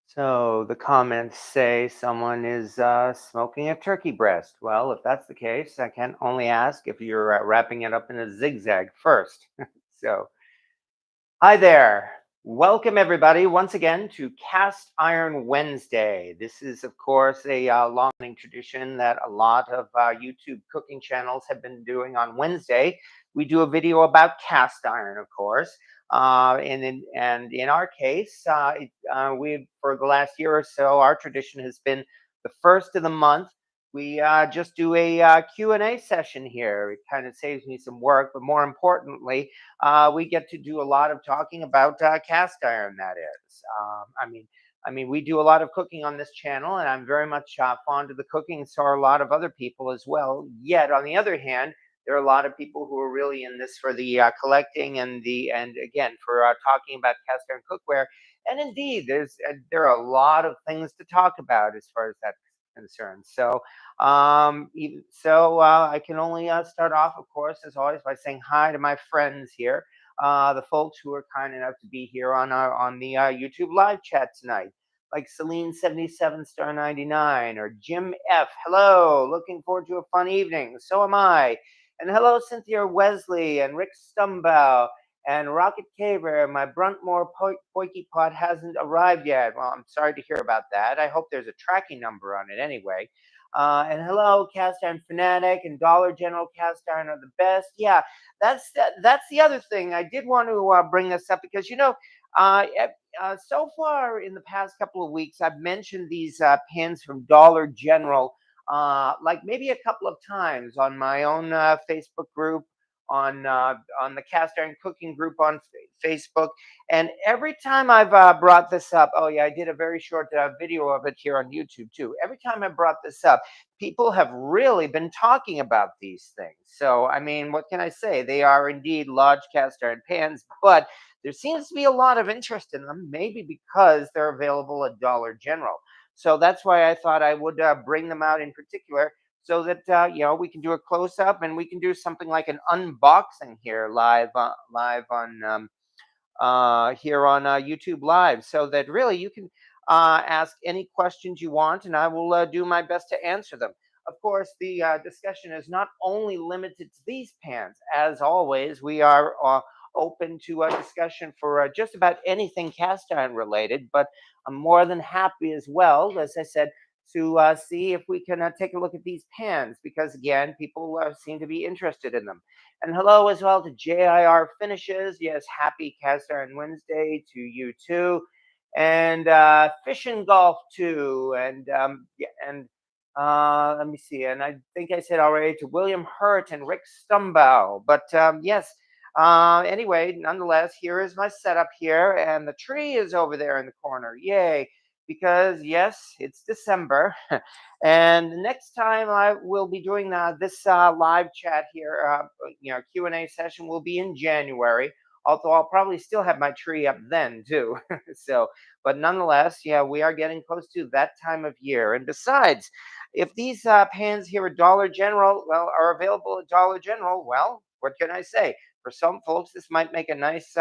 So the comments say someone is smoking a turkey breast. Well, if that's the case, I can only ask if you're wrapping it up in a zigzag first. So, hi there. Welcome, everybody, once again to Cast Iron Wednesday. This is, of course, a long tradition that a lot of YouTube cooking channels have been doing on Wednesday. We do a video about cast iron, of course. And in our case, we for the last year or so, our tradition has been the first of the month. We just do a Q&A session here. It kind of saves me some work, but more importantly, we get to do a lot of talking about cast iron. That is, I mean, we do a lot of cooking on this channel, and I'm very much fond of the cooking. So are a lot of other people as well. Yet, on the other hand, there are a lot of people who are really in this for the collecting and again for talking about cast iron cookware. And indeed, there are a lot of things to talk about as far as that's concerned. So I can only start off, of course, as always, by saying hi to my friends here, the folks who are kind enough to be here on the YouTube live chat tonight, like Celine 77 Star 99 or Jim F. Hello, looking forward to a fun evening. So am I. And hello, Cynthia Wesley and Rick Stumbow and Rocket Caver. My Bruntmore Poiky Pot hasn't arrived yet. Well, I'm sorry to hear about that. I hope there's a tracking number on it anyway. And hello, Cast Iron Fanatic and Dollar General Cast Iron are the best. Yeah, that's the other thing. I did want to bring this up because so far in the past couple of weeks, I've mentioned these pans from Dollar General, like maybe a couple of times on my own Facebook group, on the cast iron cooking group on Facebook, and every time I've brought this up, oh yeah, I did a very short video of it here on YouTube too. Every time I brought this up, people have really been talking about these things. So I mean, what can I say? They are indeed large cast iron pans, but there seems to be a lot of interest in them, maybe because they're available at Dollar General. So that's why I thought I would bring them out in particular so that we can do a close up and we can do something like an unboxing here live on here on YouTube Live, so that really you can ask any questions you want, and I will do my best to answer them. Of course, the discussion is not only limited to these pans. As always, we are open to a discussion for just about anything cast iron related, but I'm more than happy as well, as I said, to see if we can take a look at these pans because, again, people seem to be interested in them. And hello as well to JIR Finishes. Yes, happy Cast Iron Wednesday to you too. And Fish and Golf too. And yeah, and let me see. And I think I said already to William Hurt and Rick Stumbow. But yes. Anyway, nonetheless, here is my setup here, and the tree is over there in the corner. Yay! Because yes, it's December, and the next time I will be doing this live chat here, Q&A session will be in January. Although I'll probably still have my tree up then too. So, but nonetheless, yeah, we are getting close to that time of year. And besides, if these pans here at Dollar General, well, are available at Dollar General, well, what can I say? For some folks, this might make a nice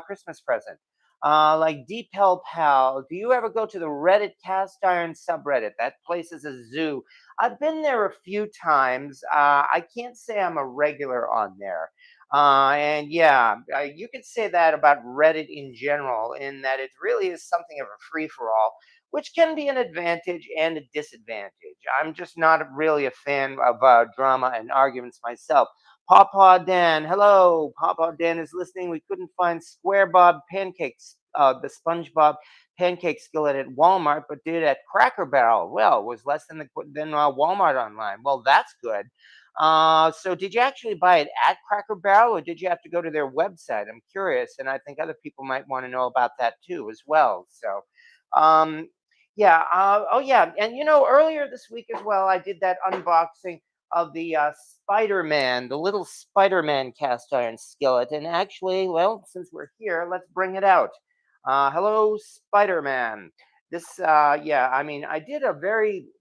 Christmas present. Like Deepel Pal, do you ever go to the Reddit cast iron subreddit? That place is a zoo. I've been there a few times. I can't say I'm a regular on there. And yeah, you could say that about Reddit in general, in that it really is something of a free for all, which can be an advantage and a disadvantage. I'm just not really a fan of drama and arguments myself. Pawpaw Dan, hello. Pawpaw Dan is listening. We couldn't find Square Bob pancakes, the SpongeBob pancake skillet at Walmart, but did at Cracker Barrel. Well, was less than Walmart online. Well, that's good. So did you actually buy it at Cracker Barrel, or did you have to go to their website? I'm curious, and I think other people might want to know about that too as well. So, um, yeah. Oh, yeah. And earlier this week as well, I did that unboxing of the Spider-Man, the little Spider-Man cast iron skillet. And actually, well, since we're here, let's bring it out. Hello, Spider-Man. Yeah, I mean, I did a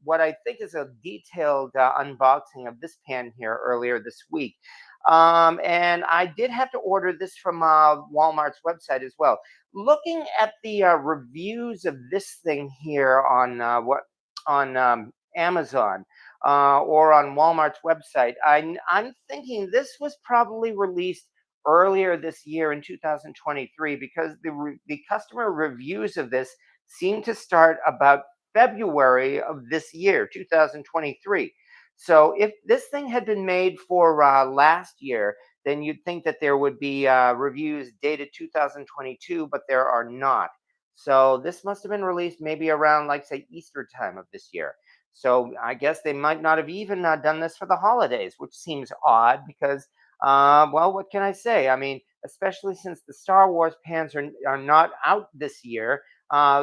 what I think is a detailed unboxing of this pan here earlier this week. And I did have to order this from Walmart's website as well. Looking at the reviews of this thing here on Amazon or on Walmart's website, I'm thinking this was probably released earlier this year in 2023 because the customer reviews of this seem to start about February of this year, 2023. So if this thing had been made for last year, then you'd think that there would be reviews dated 2022, but there are not. So this must have been released maybe around, like, say, Easter time of this year. So I guess they might not have even done this for the holidays, which seems odd because, well, what can I say? I mean, especially since the Star Wars pans are not out this year,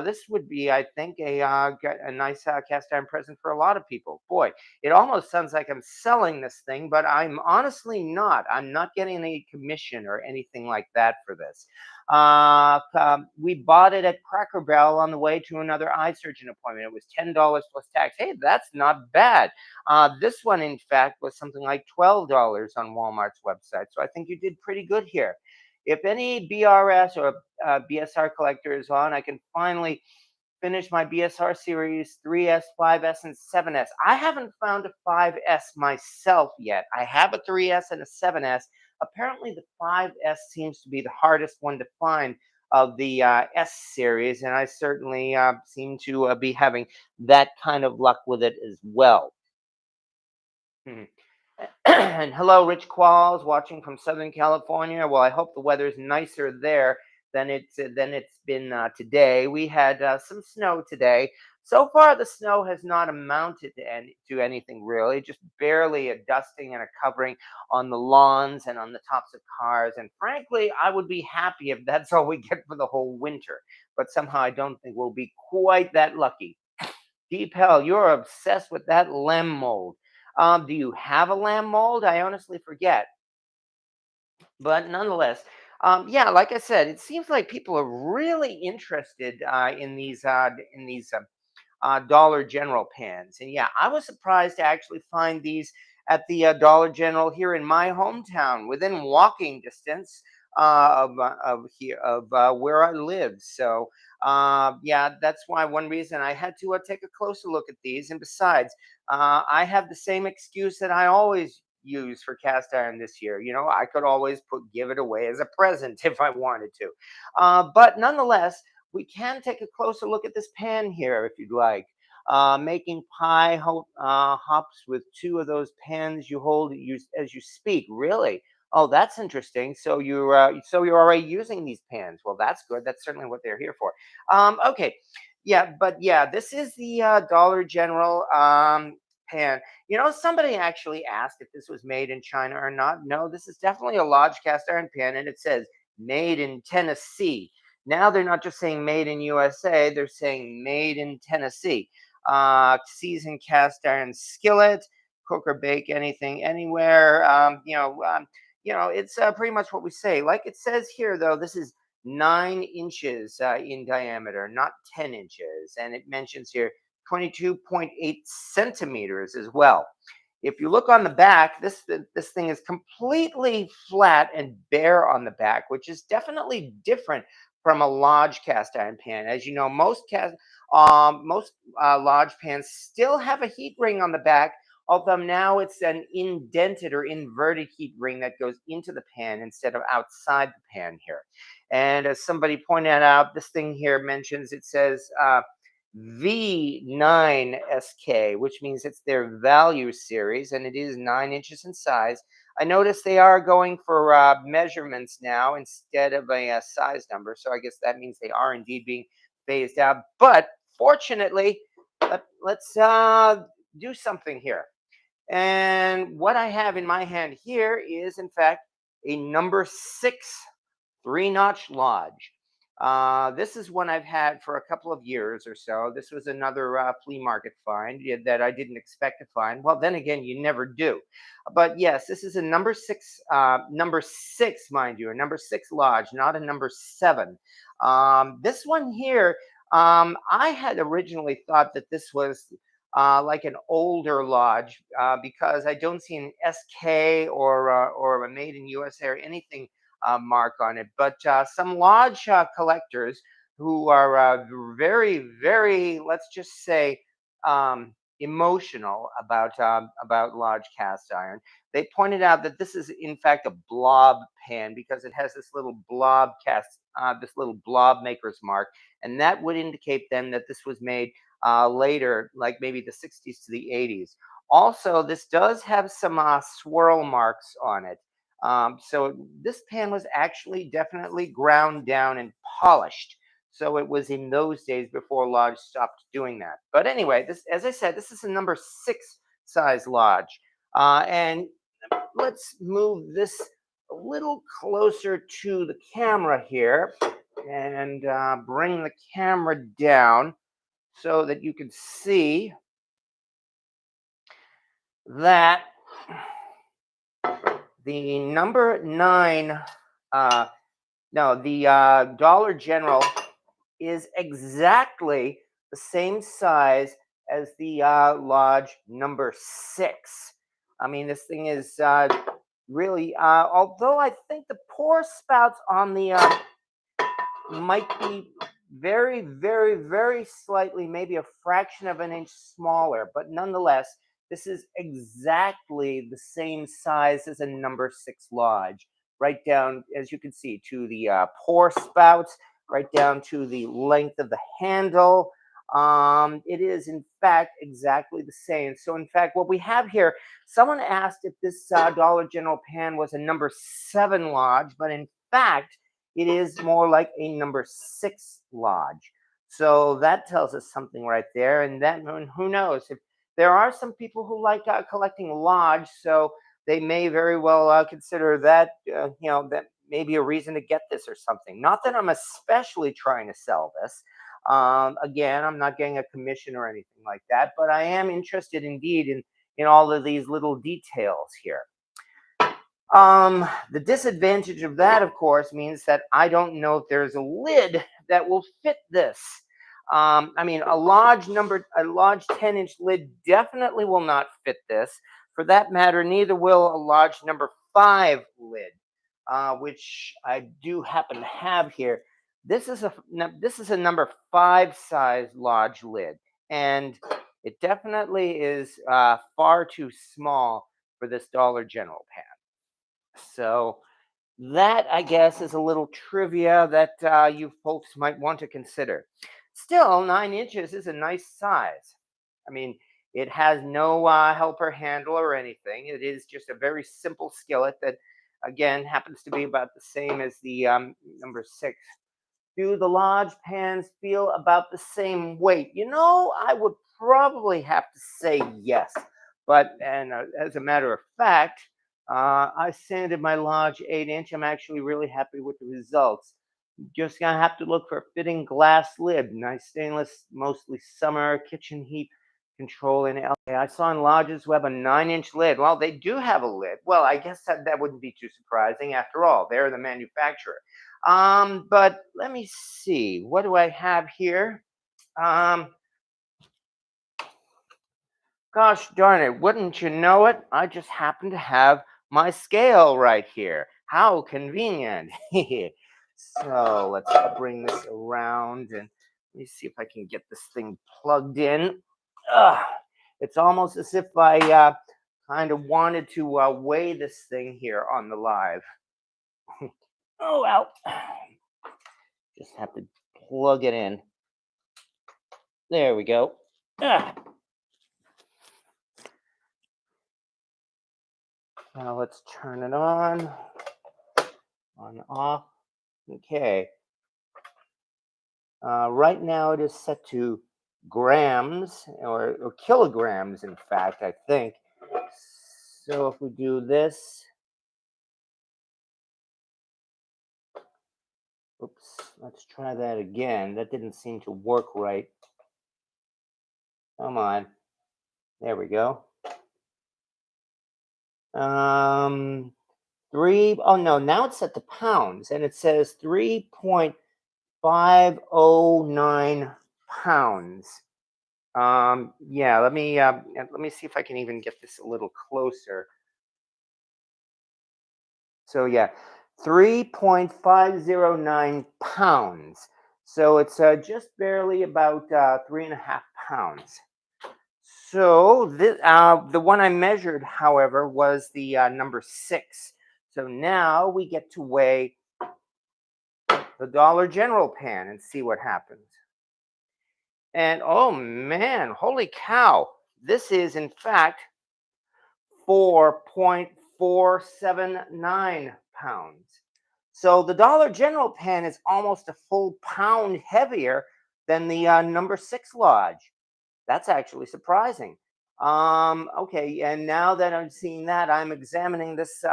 this would be, I think, a nice cast iron present for a lot of people. Boy, it almost sounds like I'm selling this thing, but I'm honestly not. I'm not getting any commission or anything like that for this. We bought it at Cracker Barrel on the way to another eye surgeon appointment. It was $10 plus tax. Hey, that's not bad. This one, in fact, was something like $12 on Walmart's website. So I think you did pretty good here. If any BRS or BSR collector is on, I can finally finish my BSR series 3S, 5S, and 7S. I haven't found a 5S myself yet. I have a 3S and a 7S. Apparently, the 5S seems to be the hardest one to find of the S series, and I certainly seem to be having that kind of luck with it as well. Mhm. And hello, Rich Qualls, watching from Southern California. Well, I hope the weather's nicer there than it's been today. We had some snow today. So far, the snow has not amounted to anything really, just barely a dusting and a covering on the lawns and on the tops of cars. And frankly, I would be happy if that's all we get for the whole winter. But somehow, I don't think we'll be quite that lucky. Deep hell, you're obsessed with that lamb mold. Do you have a lamb mold? I honestly forget. But nonetheless, yeah, like I said, it seems like people are really interested in these Dollar General pans. And yeah, I was surprised to actually find these at the Dollar General here in my hometown, within walking distance of where I live. So yeah, that's why one reason I had to take a closer look at these. And besides, I have the same excuse that I always use for cast iron this year. I could always give it away as a present if I wanted to. But nonetheless, we can take a closer look at this pan here if you'd like. Making pie hops with two of those pans you hold as you speak. Really? Oh, that's interesting. So you're already using these pans. Well, that's good. That's certainly what they're here for. Okay. Yeah, but yeah, this is the Dollar General pan. Somebody actually asked if this was made in China or not. No, this is definitely a large cast iron pan, and it says made in Tennessee. Now they're not just saying made in USA, they're saying made in Tennessee. Seasoned cast iron skillet, cook or bake anything, anywhere. It's pretty much what we say. Like it says here, though, this is 9 inches in diameter, not 10 inches. And it mentions here 22.8 centimeters as well. If you look on the back, this thing is completely flat and bare on the back, which is definitely different from a large cast iron pan. As you know, most large pans still have a heat ring on the back, although now it's an indented or inverted heat ring that goes into the pan instead of outside the pan here. And as somebody pointed out, this thing here mentions it says V9SK, which means it's their value series, and it is 9 inches in size. I notice they are going for measurements now instead of a size number, so I guess that means they are indeed being phased out. But fortunately, let's do something here. And what I have in my hand here is, in fact, a number 6 three-notch lodge. This is one I've had for a couple of years or so. This was another flea market find that I didn't expect to find. Well, then again, you never do. But yes, this is a number six, mind you, a number 6 lodge, not a number 7. This one here, I had originally thought that this was like an older lodge, because I don't see an SK or a Made in USA or anything mark on it. But some lodge collectors who are very, very, let's just say, emotional about lodge cast iron. They pointed out that this is in fact a blob pan because it has this little blob maker's mark, and that would indicate then that this was made later, like maybe the 60s to the 80s. Also, this does have some swirl marks on it. So this pan was actually definitely ground down and polished. So it was in those days before Lodge stopped doing that. But anyway, this, as I said, this is a number 6 size Lodge. And let's move this a little closer to the camera here and bring the camera down so that you can see that the number 9, uh, no, the Dollar General is exactly the same size as the Lodge number 6. I mean, this thing is really, although I think the pour spouts on the might be very, very, very slightly, maybe a fraction of an inch smaller, but nonetheless, this is exactly the same size as a number 6 Lodge. Right down, as you can see, to the pour spouts, right down to the length of the handle. It is, in fact, exactly the same. So, in fact, what we have here, someone asked if this Dollar General pan was a number 7 Lodge, but in fact, it is more like a number 6 Lodge. So that tells us something right there. And then who knows if there are some people who like collecting Lodge, so they may very well consider that that may be a reason to get this or something. Not that I'm especially trying to sell this. Again, I'm not getting a commission or anything like that, but I am interested indeed in all of these little details here. The disadvantage of that, of course, means that I don't know if there's a lid that will fit this. I mean, a large 10-inch lid definitely will not fit this. For that matter, neither will a large number 5 lid, which I do happen to have here. This is a number 5 size large lid, and it definitely is far too small for this Dollar General pan. So that, I guess, is a little trivia that you folks might want to consider. Still, 9 inches is a nice size. I mean, it has no helper handle or anything. It is just a very simple skillet that, again, happens to be about the same as the number 6. Do the Lodge pans feel about the same weight? I would probably have to say yes. But, and as a matter of fact, I sanded my Lodge 8-inch. I'm actually really happy with the results. Just gonna have to look for a fitting glass lid. Nice stainless, mostly summer kitchen heat control in LA. I saw in Lodge's web a 9-inch lid. Well, they do have a lid. Well, I guess that wouldn't be too surprising. After all, they're the manufacturer. But let me see. What do I have here? Um, Gosh darn it, wouldn't you know it? I just happen to have my scale right here. How convenient. So let's bring this around and let me see if I can get this thing plugged in. Ugh, it's almost as if I kind of wanted to weigh this thing here on the live. Oh, well, just have to plug it in. There we go. Ugh. Now let's turn it on off. Okay. Right now it is set to grams or kilograms, in fact, I think. So if we do this, oops, let's try that again. That didn't seem to work right. Come on. There we go. Oh no, now it's set to pounds and it says 3.509 pounds. Yeah, let me see if I can even get this a little closer. So yeah, 3.509 pounds. So it's just barely about 3.5 pounds. So the one I measured, however, was the number six. So now we get to weigh the Dollar General pan and see what happens. And oh man, holy cow! This is in fact 4.479 pounds. So the Dollar General pan is almost a full pound heavier than the number six Lodge. That's actually surprising. Okay, and now that I'm seeing that, I'm examining this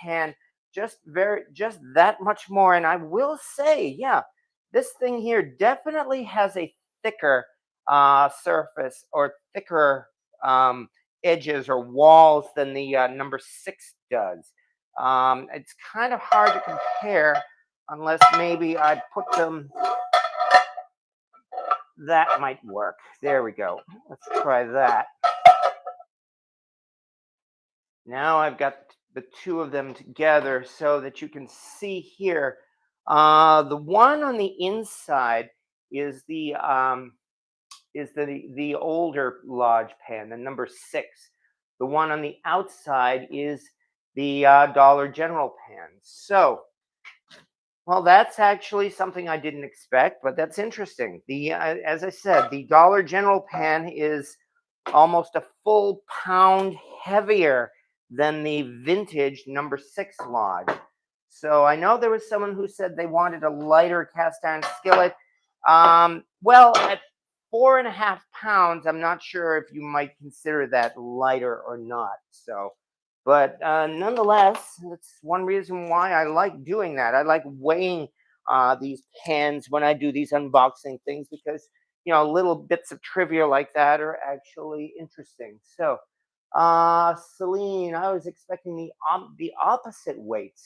pan just that much more, and I will say, yeah, this thing here definitely has a thicker surface or thicker edges or walls than the number six does. It's kind of hard to compare unless maybe I put them. That might work. There we go. Let's try that. Now I've got the two of them together so that you can see here. The one on the inside is the older Lodge pan, the number six. The one on the outside is the Dollar General pan. So, well, that's actually something I didn't expect, but that's interesting. As I said, the Dollar General pan is almost a full pound heavier than the vintage number six Lodge. So I know there was someone who said they wanted a lighter cast iron skillet. Well, at 4.5 pounds, I'm not sure if you might consider that lighter or not. So, but nonetheless, that's one reason why I like doing that. I like weighing these pans when I do these unboxing things because little bits of trivia like that are actually interesting. So, Celine, I was expecting the opposite weight.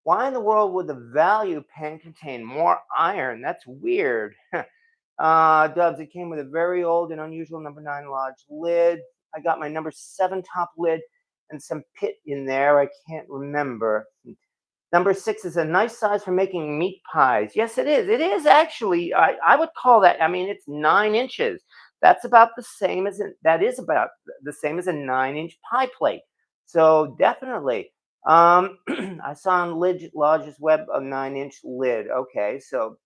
Why in the world would the value pan contain more iron? That's weird. Dubs, it came with a very old and unusual number nine Lodge lid. I got my number seven top lid and some pit in there. I can't remember. Number six is a nice size for making meat pies. Yes, it is. It is actually. I would call that. I mean, it's 9 inches. That's about the same as that is about the same as a 9 inch pie plate. So definitely. I saw on Lodge's web a 9 inch lid. Okay, so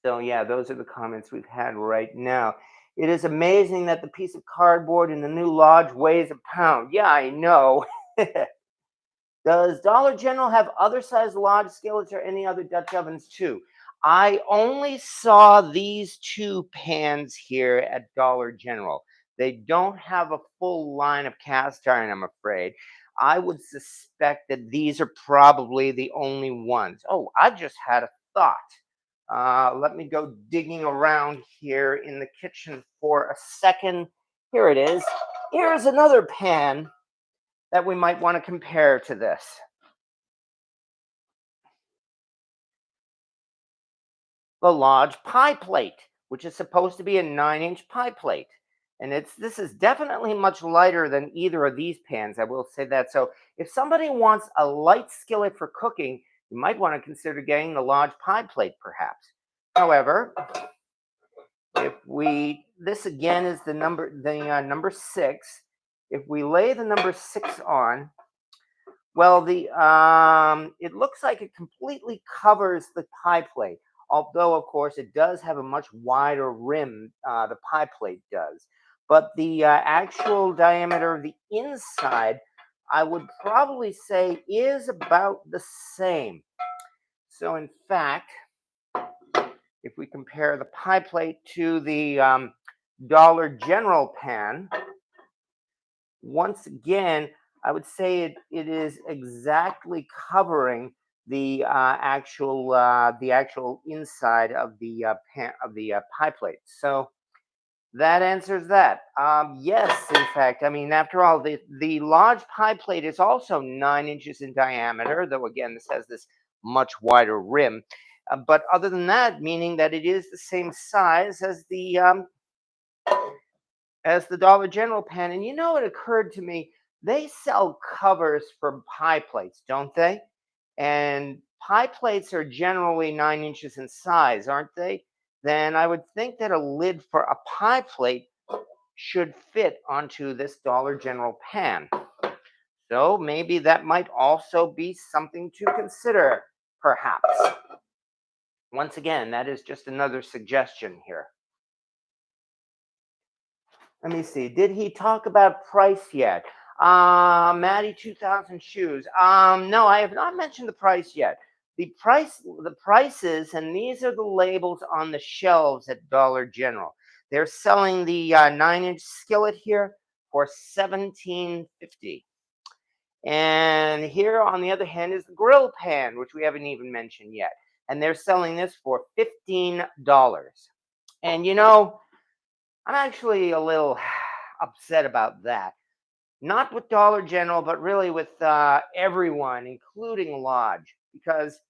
yeah, those are the comments we've had right now. It is amazing that the piece of cardboard in the new Lodge weighs a pound. Yeah, I know. Does Dollar General have other size Lodge skillets or any other Dutch ovens too? I only saw these two pans here at Dollar General. They don't have a full line of cast iron, I'm afraid. I would suspect that these are probably the only ones. Oh, I just had a thought. Let me go digging around here in the kitchen for a second. Here it is. Here's another pan that we might want to compare to this. The Lodge pie plate, which is supposed to be a 9 inch pie plate. And this is definitely much lighter than either of these pans. I will say that. So if somebody wants a light skillet for cooking, you might want to consider getting the Lodge pie plate, perhaps. However, if we this again is the number six. If we lay the number six on, well, the it looks like it completely covers the pie plate. Although, of course, it does have a much wider rim. The pie plate does, but the actual diameter of the inside, I would probably say, is about the same. So, in fact, if we compare the pie plate to the Dollar General pan, once again, I would say it is exactly covering the actual inside of the pan of the pie plate. So that answers that. Yes, in fact, I mean, after all, the Lodge pie plate is also 9 inches in diameter, though again, this has this much wider rim. But other than that, meaning that it is the same size as the as the Dollar General pan. And it occurred to me, they sell covers for pie plates, don't they? And pie plates are generally 9 inches in size, aren't they? Then I would think that a lid for a pie plate should fit onto this Dollar General pan. So maybe that might also be something to consider, perhaps. Once again, that is just another suggestion here. Let me see. Did he talk about price yet? Maddie 2000 shoes. No, I have not mentioned the price yet. The prices, and these are the labels on the shelves at Dollar General. They're selling the 9-inch skillet here for 17.50. And here, on the other hand, is the grill pan, which we haven't even mentioned yet. And they're selling this for $15. And I'm actually a little upset about that. Not with Dollar General, but really with everyone, including Lodge, because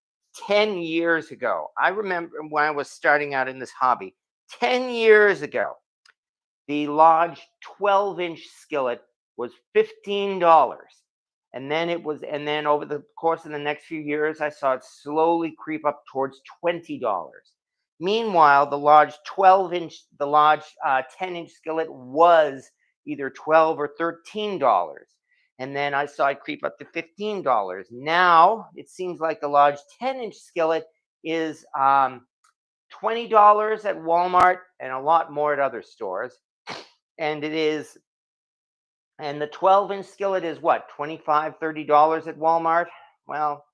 10 years ago, I remember when I was starting out in this hobby, 10 years ago, the Lodge 12-inch skillet was $15. And then over the course of the next few years, I saw it slowly creep up towards $20. Meanwhile, the Lodge 10-inch skillet was either 12 or $13. And then I saw it creep up to $15. Now it seems like the Lodge 10-inch skillet is $20 at Walmart and a lot more at other stores. And it is, and the 12-inch skillet is what, $25, $30 at Walmart? Well,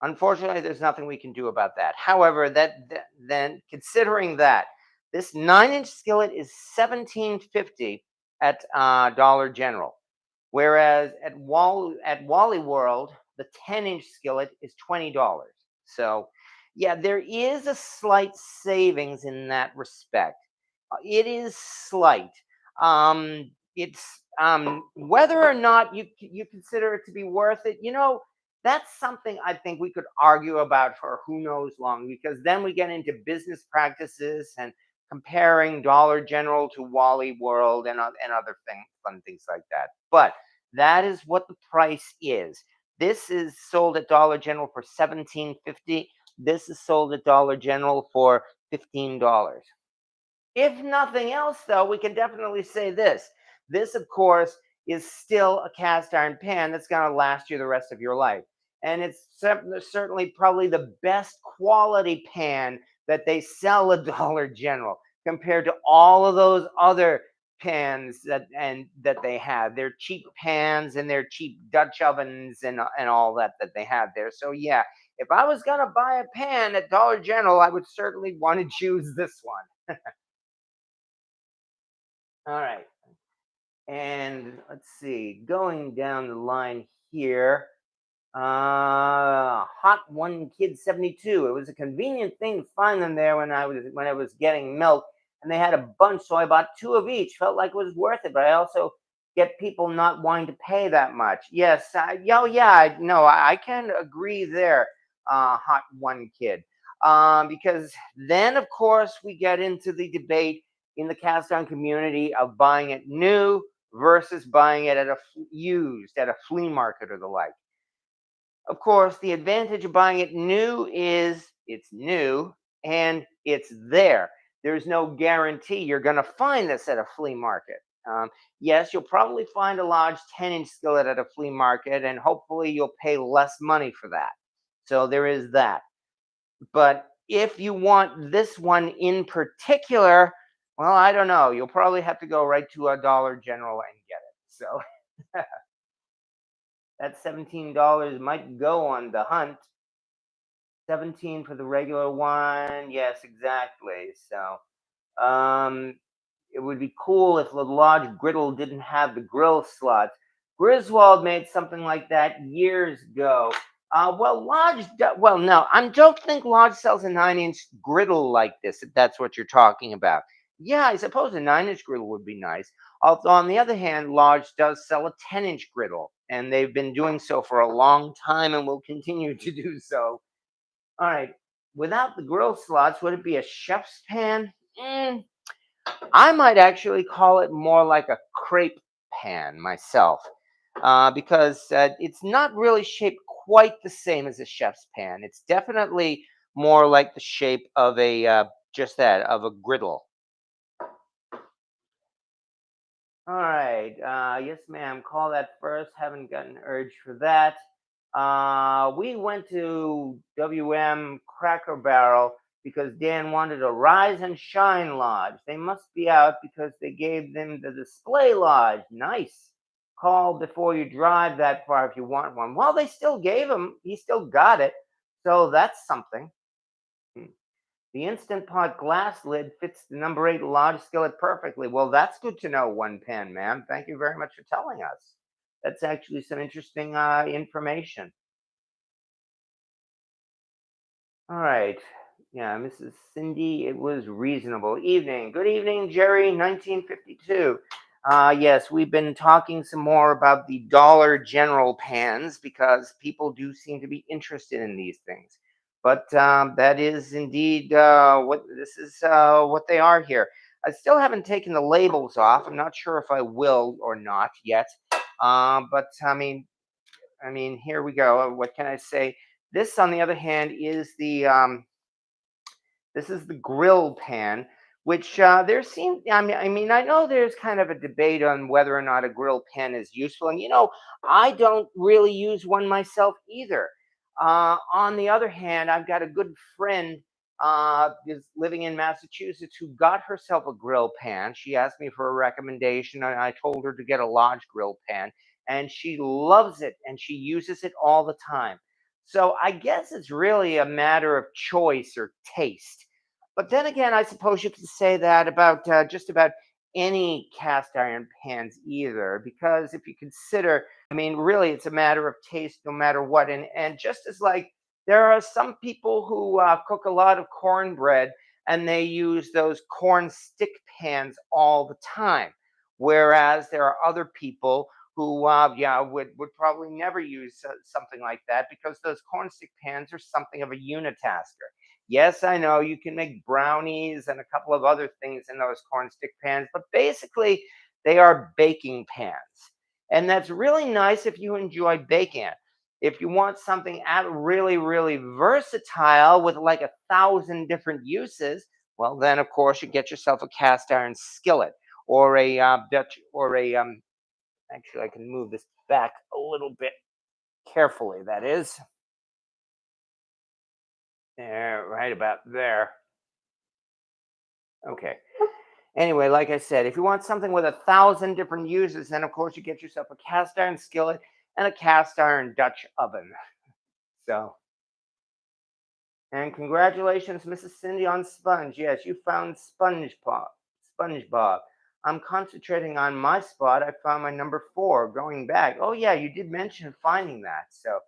unfortunately, there's nothing we can do about that. However, then considering that, this 9-inch skillet is $17.50 at Dollar General, whereas at Wally World, the 10-inch skillet is $20. So, yeah, there is a slight savings in that respect. It is slight. It's whether or not you consider it to be worth it. That's something I think we could argue about for who knows long, because then we get into business practices and comparing Dollar General to Wally World and other fun things like that. But that is what the price is. This is sold at Dollar General for 17.50. This is sold at Dollar General for $15. If nothing else, though, we can definitely say this. This, of course, is still a cast iron pan that's going to last you the rest of your life. And it's certainly probably the best quality pan that they sell at Dollar General compared to all of those other pans that they have. They're cheap pans and they're cheap Dutch ovens and all that they have there. So yeah, if I was gonna buy a pan at Dollar General, I would certainly want to choose this one. All right. And let's see, going down the line here. Hot One Kid 72. It was a convenient thing to find them there when I was getting milk, and they had a bunch, so I bought two of each. Felt like it was worth it, but I also get people not wanting to pay that much. Yes, yeah, no, I can agree there, Hot One Kid. Because then, of course, we get into the debate in the cast iron community of buying it new versus buying it used at a flea market or the like. Of course, the advantage of buying it new is it's new and it's there. There's no guarantee you're going to find this at a flea market. Yes, you'll probably find a large 10-inch skillet at a flea market, and hopefully you'll pay less money for that. So there is that. But if you want this one in particular, well, I don't know. You'll probably have to go right to a Dollar General and get it. So that $17 might go on the hunt. 17 for the regular one. Yes, exactly. So, it would be cool if the Lodge griddle didn't have the grill slots. Griswold made something like that years ago. Well, well, no, I don't think Lodge sells a 9-inch griddle like this, if that's what you're talking about. Yeah, I suppose a 9-inch griddle would be nice. Although, on the other hand, Lodge does sell a 10-inch griddle, and they've been doing so for a long time and will continue to do so. All right. Without the grill slots, would it be a chef's pan? I might actually call it more like a crepe pan myself, because it's not really shaped quite the same as a chef's pan. It's definitely more like the shape of a just that of a griddle. All right. Yes, ma'am. Call that first. Haven't gotten urge for that. We went to WM Cracker Barrel because Dan wanted a Rise and Shine Lodge. They must be out because they gave them the display lodge. Nice. Call before you drive that far if you want one. Well, they still gave him. He still got it. So that's something. Hmm. The Instant Pot glass lid fits the number 8 large skillet perfectly. Well, that's good to know, One Pan Man. Thank you very much for telling us. That's actually some interesting information. All right. Yeah, Mrs. Cindy, it was reasonable. Evening. Good evening, Jerry, 1952. Yes, we've been talking some more about the Dollar General pans because people do seem to be interested in these things. But that is indeed what this is what they are here. I still haven't taken the labels off. I'm not sure if I will or not yet. But I mean, here we go. What can I say? This, on the other hand, is the grill pan, which there seems. I mean, I know there's kind of a debate on whether or not a grill pan is useful, and I don't really use one myself either. On the other hand, I've got a good friend is living in Massachusetts who got herself a grill pan. She asked me for a recommendation, and I told her to get a large grill pan, and she loves it and she uses it all the time. So I guess it's really a matter of choice or taste. But then again, I suppose you could say that about just about any cast iron pans either, because if you consider, I mean, really, it's a matter of taste, no matter what. And just as like there are some people who cook a lot of cornbread and they use those corn stick pans all the time, whereas there are other people who, yeah, would probably never use something like that because those corn stick pans are something of a unitasker. Yes, I know you can make brownies and a couple of other things in those corn stick pans, but basically they are baking pans. And that's really nice if you enjoy baking. If you want something really, really versatile with like 1,000 different uses, well, then of course you get yourself a cast iron skillet or a Dutch or a actually I can move this back a little bit carefully. That is there, right about there. Okay. Anyway, like I said, if you want something with 1,000 different uses, then of course you get yourself a cast iron skillet and a cast iron Dutch oven. So, and congratulations, Mrs. Cindy, on sponge. Yes, you found SpongeBob. SpongeBob. I'm concentrating on my spot. I found my number 4 going back. Oh yeah, you did mention finding that. So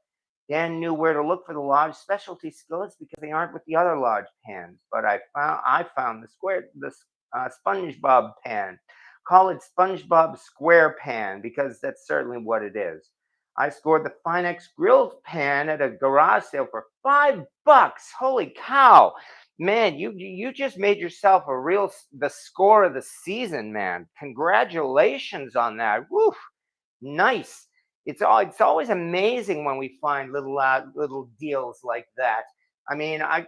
Dan knew where to look for the large specialty skillets because they aren't with the other large pans. But I found the SpongeBob pan. Call it SpongeBob Square Pan because that's certainly what it is. I scored the Finex grill pan at a garage sale for $5. Holy cow! Man, you just made yourself the score of the season, man. Congratulations on that. Woo! Nice. It's always amazing when we find little deals like that. I mean, I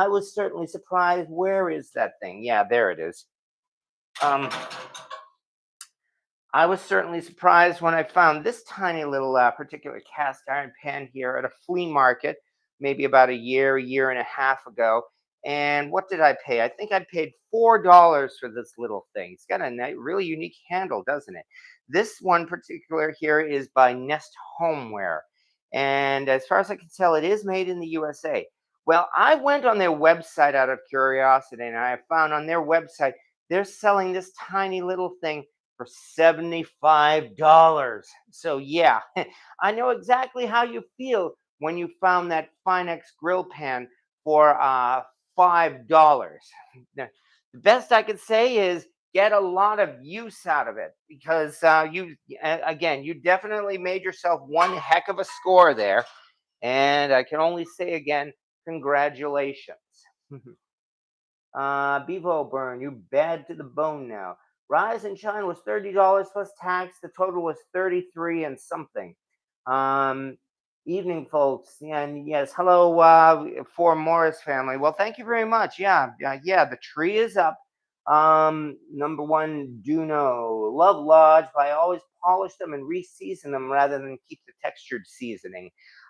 was certainly surprised. Where is that thing? Yeah, there it is. Um, I was certainly surprised when I found this tiny little particular cast iron pan here at a flea market, maybe about a year and a half ago. And what did I pay? I think I paid $4 for this little thing. It's got a really unique handle, doesn't it? This one particular here is by Nest Homeware. And as far as I can tell, it is made in the USA. Well, I went on their website out of curiosity, and I found on their website they're selling this tiny little thing for $75. So yeah, I know exactly how you feel when you found that Finex grill pan for $5. The best I could say is get a lot of use out of it because again, you definitely made yourself one heck of a score there, and I can only say again, congratulations. Bevo Burn, you bad to the bone now. Rise and Shine was $30 plus tax. The total was 33 and something. Um, Evening, folks. And yes, hello, for Morris family. Well, thank you very much. Yeah, the tree is up. Number one, Duno. Love Lodge, but I always polish them and re-season them rather than keep the textured seasoning.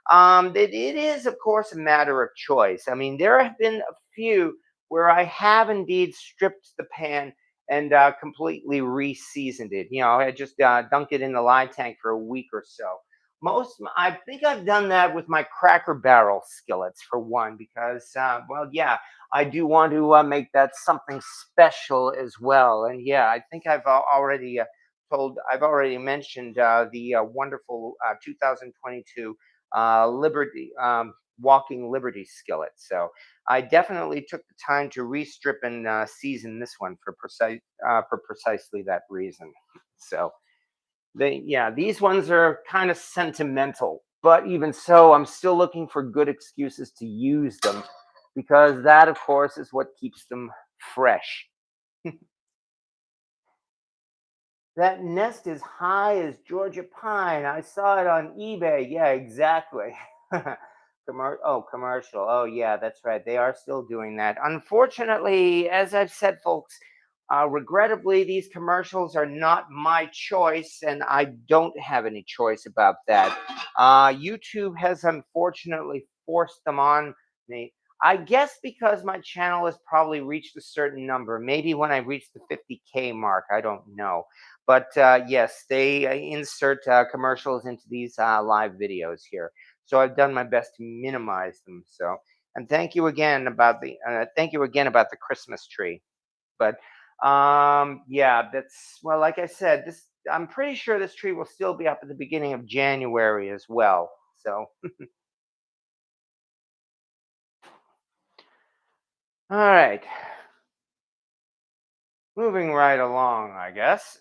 It is, of course, a matter of choice. I mean, there have been a few where I have indeed stripped the pan and completely re-seasoned it. I just dunk it in the lye tank for a week or so. I think I've done that with my Cracker Barrel skillets for one, because well, yeah, I do want to make that something special as well. And yeah, I think I've already mentioned the wonderful 2022 Liberty Walking Liberty skillet. So I definitely took the time to restrip and season this one for precisely that reason. So these ones are kind of sentimental, but even so, I'm still looking for good excuses to use them, because that, of course, is what keeps them fresh. That nest is high as Georgia pine. I saw it on eBay. Yeah, exactly. Commercial. Oh, yeah, that's right. They are still doing that. Unfortunately, as I've said, folks, regrettably, these commercials are not my choice, and I don't have any choice about that. YouTube has unfortunately forced them on me. I guess because my channel has probably reached a certain number. Maybe when I reach the 50K mark, I don't know. But yes, they insert commercials into these live videos here. So I've done my best to minimize them. So, and thank you again about the Christmas tree. But yeah, that's, well, like I said, this I'm pretty sure this tree will still be up at the beginning of January as well. So, all right, moving right along, I guess.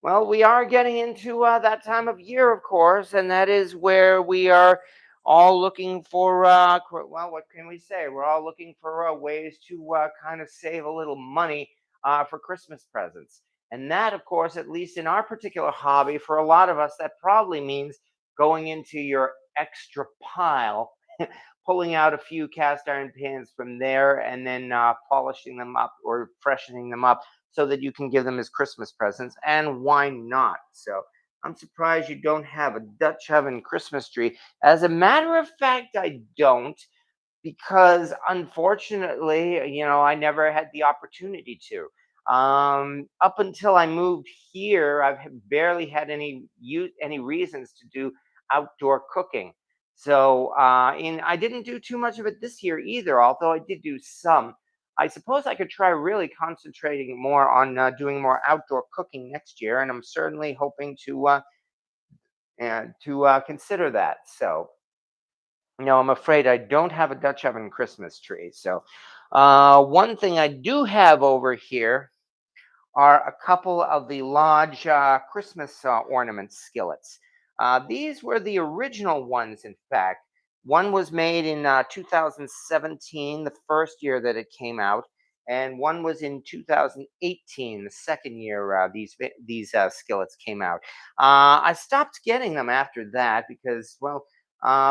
Well, we are getting into that time of year, of course, and that is where we are all looking for, well, what can we say? We're all looking for ways to kind of save a little money for Christmas presents. And that, of course, at least in our particular hobby, for a lot of us, that probably means going into your extra pile, pulling out a few cast iron pans from there, and then polishing them up or freshening them up so that you can give them as Christmas presents. And why not? So I'm surprised you don't have a Dutch oven Christmas tree. As a matter of fact, I don't, because unfortunately, I never had the opportunity to. Up until I moved here, barely had any reasons to do outdoor cooking. So, I didn't do too much of it this year either, although I did do some. I suppose I could try really concentrating more on doing more outdoor cooking next year, and I'm certainly hoping to consider that. So, no, I'm afraid I don't have a Dutch oven Christmas tree. So, one thing I do have over here are a couple of the Lodge Christmas ornament skillets. These were the original ones, in fact. One was made in 2017, the first year that it came out, and one was in 2018, the second year these skillets came out. I stopped getting them after that because, well,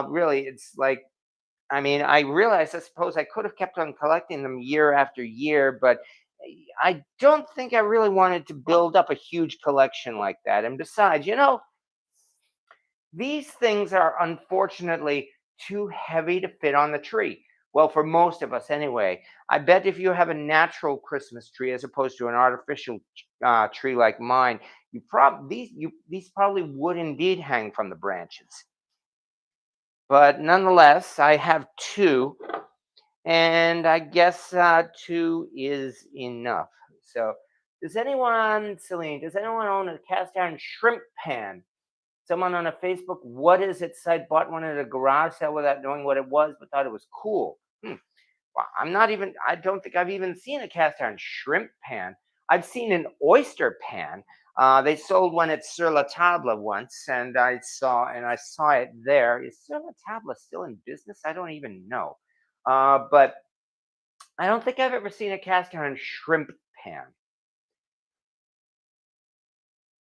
really, it's like, I mean, I realized, I suppose I could have kept on collecting them year after year, but I don't think I really wanted to build up a huge collection like that. And besides, these things are unfortunately too heavy to fit on the tree. Well, for most of us anyway. I bet if you have a natural Christmas tree as opposed to an artificial tree like mine, these probably would indeed hang from the branches. But nonetheless, I have two, and I guess two is enough. So, Celine, does anyone own a cast iron shrimp pan? Someone on a Facebook What Is It site bought one at a garage sale without knowing what it was, but thought it was cool. Well, I don't think I've even seen a cast iron shrimp pan. I've seen an oyster pan. They sold one at Sur La Table once, and I saw it there. Is Sur La Table still in business? I don't even know. But I don't think I've ever seen a cast iron shrimp pan.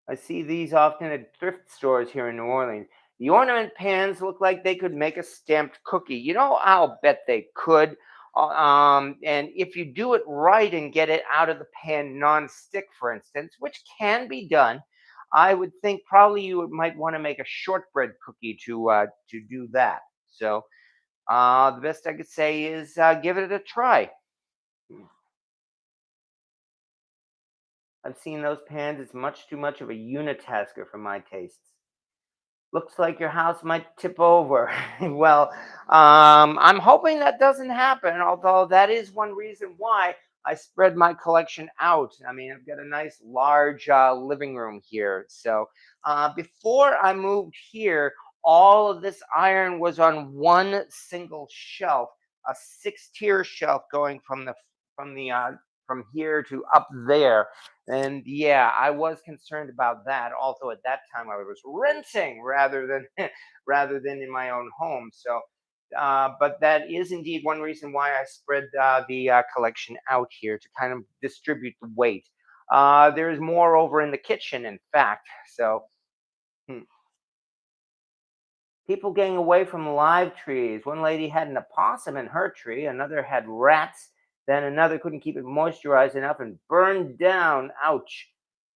I see these often at thrift stores here in New Orleans. The ornament pans look like they could make a stamped cookie. I'll bet they could. And if you do it right and get it out of the pan non-stick, for instance, which can be done, I would think probably might want to make a shortbread cookie to do that. So the best I could say is give it a try. I've seen those pans. It's much too much of a unitasker for my tastes. Looks like your house might tip over. Well, I'm hoping that doesn't happen, although that is one reason why I spread my collection out. I mean, I've got a nice large living room here. So before I moved here, all of this iron was on one single shelf, a six-tier shelf going from the from here to up there. And yeah, I was concerned about that. Also, at that time, I was renting rather than rather than in my own home. So, but that is indeed one reason why I spread the collection out here to kind of distribute the weight. There's more over in the kitchen, in fact. So, hmm, people getting away from live trees. One lady had an opossum in her tree, another had rats, then another couldn't keep it moisturized enough and burned down. Ouch.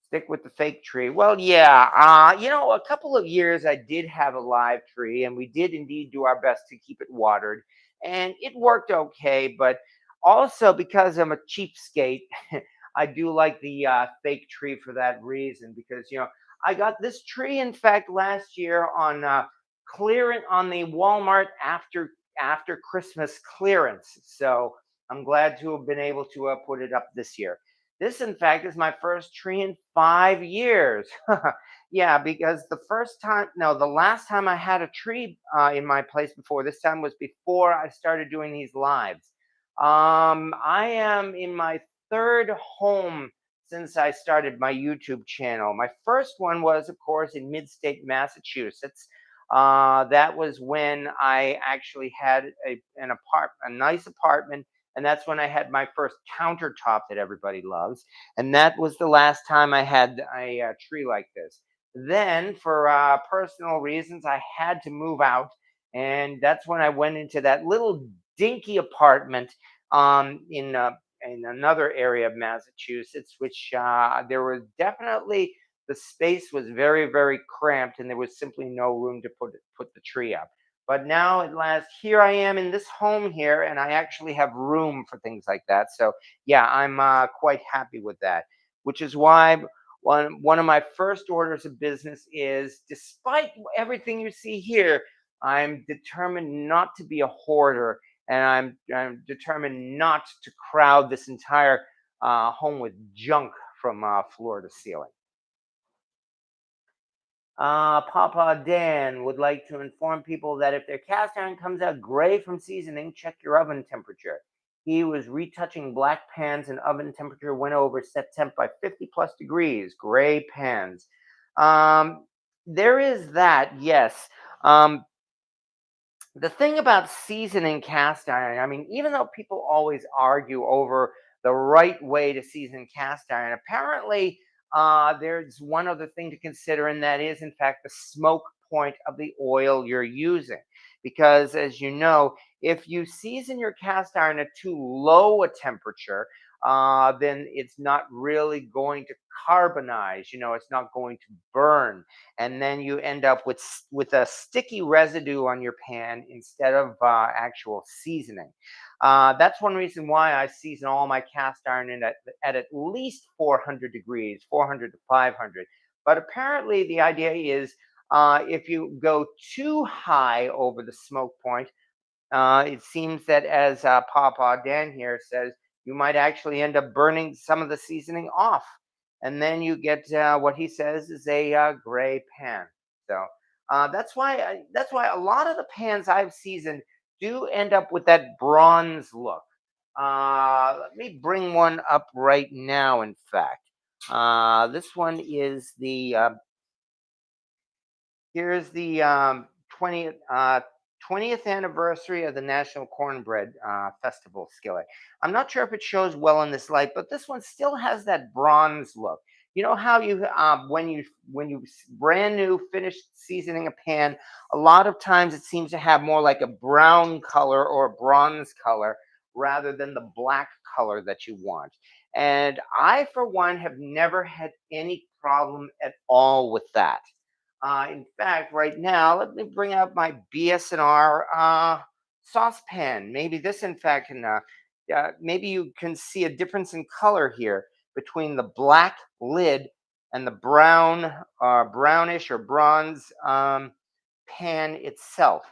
Stick with the fake tree. Well, yeah, a couple of years I did have a live tree, and we did indeed do our best to keep it watered, and it worked okay. But also because I'm a cheapskate, I do like the fake tree for that reason. Because I got this tree, in fact, last year on clearance on the Walmart after Christmas clearance. So I'm glad to have been able to put it up this year. This, in fact, is my first tree in 5 years. Yeah, because the last time I had a tree in my place before this time was before I started doing these lives. I am in my third home since I started my YouTube channel. My first one was, of course, in mid-state Massachusetts. That was when I actually had a nice apartment, and that's when I had my first countertop that everybody loves. And that was the last time I had a tree like this. Then, for personal reasons, I had to move out, and that's when I went into that little dinky apartment in another area of Massachusetts, which there was definitely the space was very, very cramped, and there was simply no room to put the tree up. But now at last, here I am in this home here, and I actually have room for things like that. So yeah, I'm quite happy with that. Which is why one of my first orders of business is, despite everything you see here, I'm determined not to be a hoarder, and I'm determined not to crowd this entire home with junk from floor to ceiling. Papa Dan would like to inform people that if their cast iron comes out gray from seasoning, check your oven temperature. He was retouching black pans and oven temperature went over set temp by 50 plus degrees. Gray pans. Um, there is that, yes. Um, the thing about seasoning cast iron, I mean, even though people always argue over the right way to season cast iron, apparently there's one other thing to consider, and that is, in fact, the smoke point of the oil you're using. Because, as you know, if you season your cast iron at too low a temperature, then it's not really going to carbonize. It's not going to burn, and then you end up with a sticky residue on your pan instead of actual seasoning. That's one reason why I season all my cast iron at least 400 degrees, 400 to 500. But apparently, the idea is if you go too high over the smoke point, it seems that, as Papa Dan here says, you might actually end up burning some of the seasoning off, and then you get what he says is a gray pan. So that's why a lot of the pans I've seasoned do end up with that bronze look. Let me bring one up right now. In fact, this one is the here's the 20. 20th anniversary of the National Cornbread Festival skillet. I'm not sure if it shows well in this light, but this one still has that bronze look. You know how you brand new finished seasoning a pan, a lot of times it seems to have more like a brown color or a bronze color rather than the black color that you want. And I, for one, have never had any problem at all with that. In fact, right now, let me bring out my BS&R saucepan. Maybe this, in fact, can, maybe you can see a difference in color here between the black lid and the brown, brownish or bronze pan itself.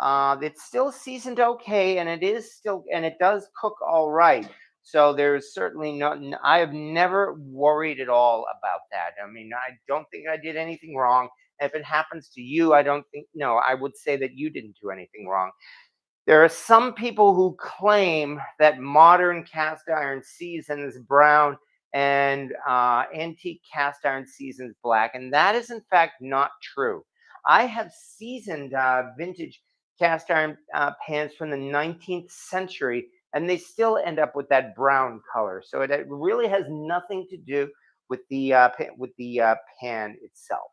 It's still seasoned okay, and it does cook all right. So there's certainly not. I have never worried at all about that. I mean, I don't think I did anything wrong. If it happens to you, I don't think, no, I would say that you didn't do anything wrong. There are some people who claim that modern cast iron seasons brown and antique cast iron seasons black, and that is in fact not true. I have seasoned vintage cast iron pans from the 19th century, and they still end up with that brown color. So it really has nothing to do with the pan itself.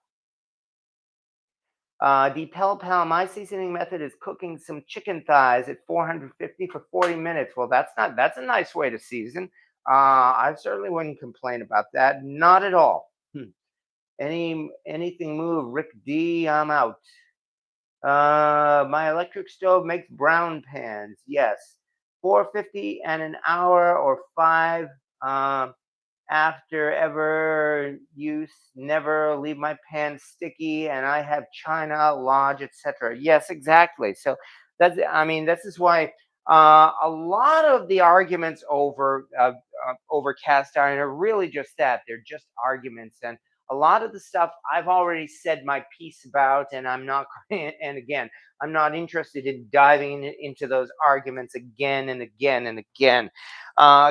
The Pel Pal, my seasoning method is cooking some chicken thighs at 450 for 40 minutes. Well, that's a nice way to season. I certainly wouldn't complain about that. Not at all. Anything move, Rick D, I'm out. My electric stove makes brown pans. Yes. 450 and an hour or five. After ever use, never leave my pan sticky, and I have china, lodge, etc. Yes, exactly. So I mean, this is why a lot of the arguments over cast iron are really just that. They're just arguments, and a lot of the stuff I've already said my piece about, and I'm not. And again, I'm not interested in diving into those arguments again and again and again.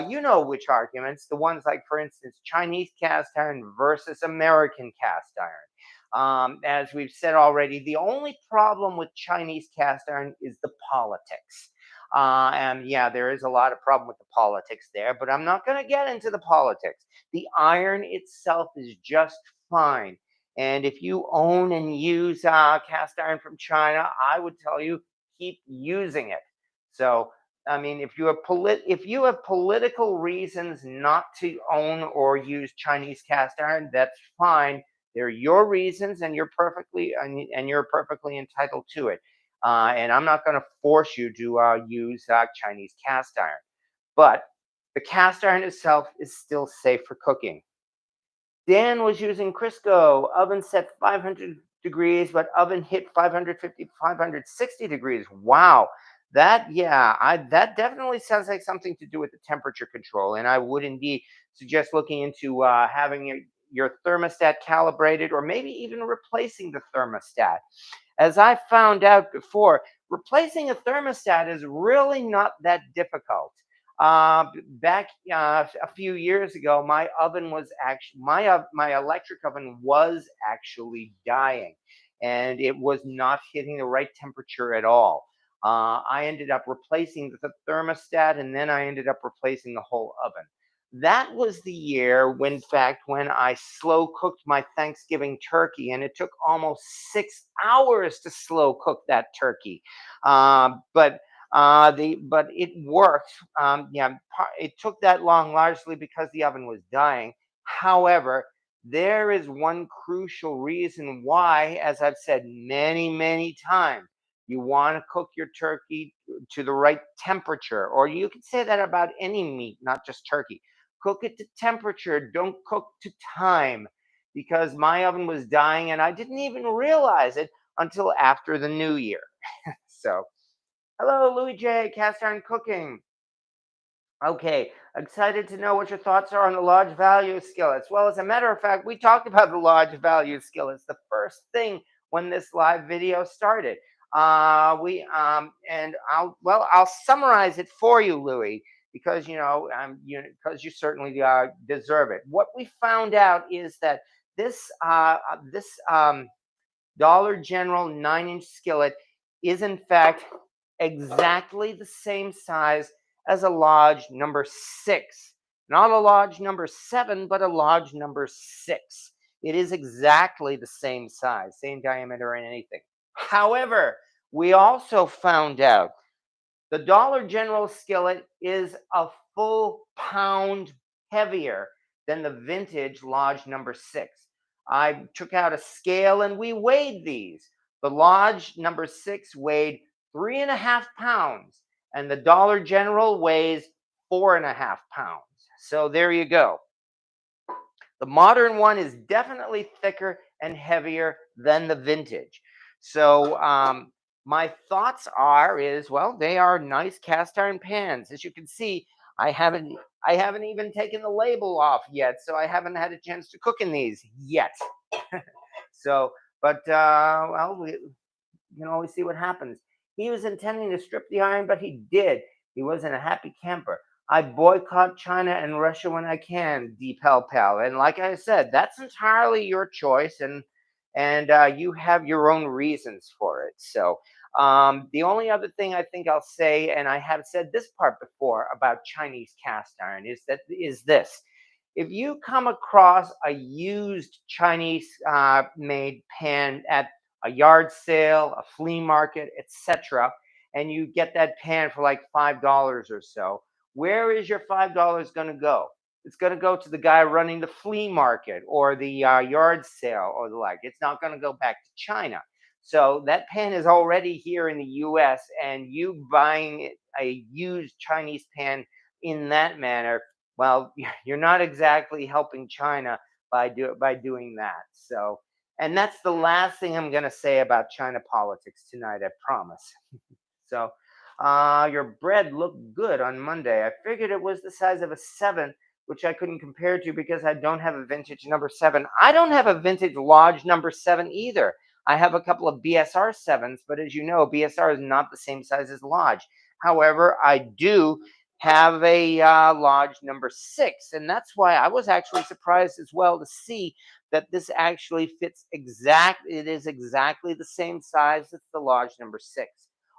You know which arguments, the ones like, for instance, Chinese cast iron versus American cast iron. As we've said already, the only problem with Chinese cast iron is the politics. And yeah, there is a lot of problem with the politics there, but I'm not going to get into the politics. The iron itself is just fine. And if you own and use cast iron from China, I would tell you keep using it. So I mean, if you have political reasons not to own or use Chinese cast iron, that's fine. They're your reasons, and you're perfectly entitled to it. And I'm not going to force you to use Chinese cast iron. But the cast iron itself is still safe for cooking. Dan was using Crisco, oven set 500 degrees, but oven hit 550, 560 degrees. Wow. That definitely sounds like something to do with the temperature control. And I would indeed suggest looking into having your thermostat calibrated, or maybe even replacing the thermostat. As I found out before, replacing a thermostat is really not that difficult. Back a few years ago, my electric oven was actually dying, and it was not hitting the right temperature at all. I ended up replacing the thermostat, and then I ended up replacing the whole oven. That was the year when, in fact, when I slow cooked my Thanksgiving turkey, and it took almost 6 hours to slow cook that turkey. But it worked. Yeah, it took that long largely because the oven was dying. However, there is one crucial reason why, as I've said many, many times, you want to cook your turkey to the right temperature, or you can say that about any meat, not just turkey. Cook it to temperature, don't cook to time, because my oven was dying and I didn't even realize it until after the new year. So, hello, Louis J, Cast Iron Cooking. Okay, excited to know what your thoughts are on the large value skillets. Well, as a matter of fact, we talked about the large value skillets the first thing when this live video started. We and I'll summarize it for you, Louis, because because you certainly deserve it. What we found out is that this Dollar General 9-inch skillet is in fact exactly the same size as a large number six. Not a large number seven, but a large number six. It is exactly the same size, same diameter, and anything. However, we also found out the Dollar General skillet is a full pound heavier than the vintage large number six. I took out a scale and we weighed these. The large number six weighed 3.5 pounds, and the Dollar General weighs 4.5 pounds. So there you go. The modern one is definitely thicker and heavier than the vintage. So my thoughts are is well, they are nice cast iron pans. As you can see, I haven't I haven't even taken the label off yet, so I haven't had a chance to cook in these yet. So, but well, you can always see what happens. He was intending to strip the iron, but he did. He wasn't a happy camper. I boycott China and Russia when I can, Deep Hell Pal. And like I said, that's entirely your choice, and you have your own reasons for it. So the only other thing I think I'll say, and I have said this part before about Chinese cast iron, is this: if you come across a used Chinese made pan at a yard sale, a flea market, etc., and you get that pan for like $5 or so, where is your $5 going to go? It's going to go to the guy running the flea market or the yard sale or the like. It's not going to go back to China. So that pan is already here in the US, and you buying a used Chinese pan in that manner, well, you're not exactly helping China by doing that. So, and that's the last thing I'm going to say about China politics tonight, I promise. So, your bread looked good on Monday. I figured it was the size of a seven, which I couldn't compare to because I don't have a vintage number seven. I don't have a vintage large number seven either. I have a couple of BSR sevens, but as you know, BSR is not the same size as large. However, I do have a large number six, and that's why I was actually surprised as well to see that this actually fits exactly. It is exactly the same size as the large number six.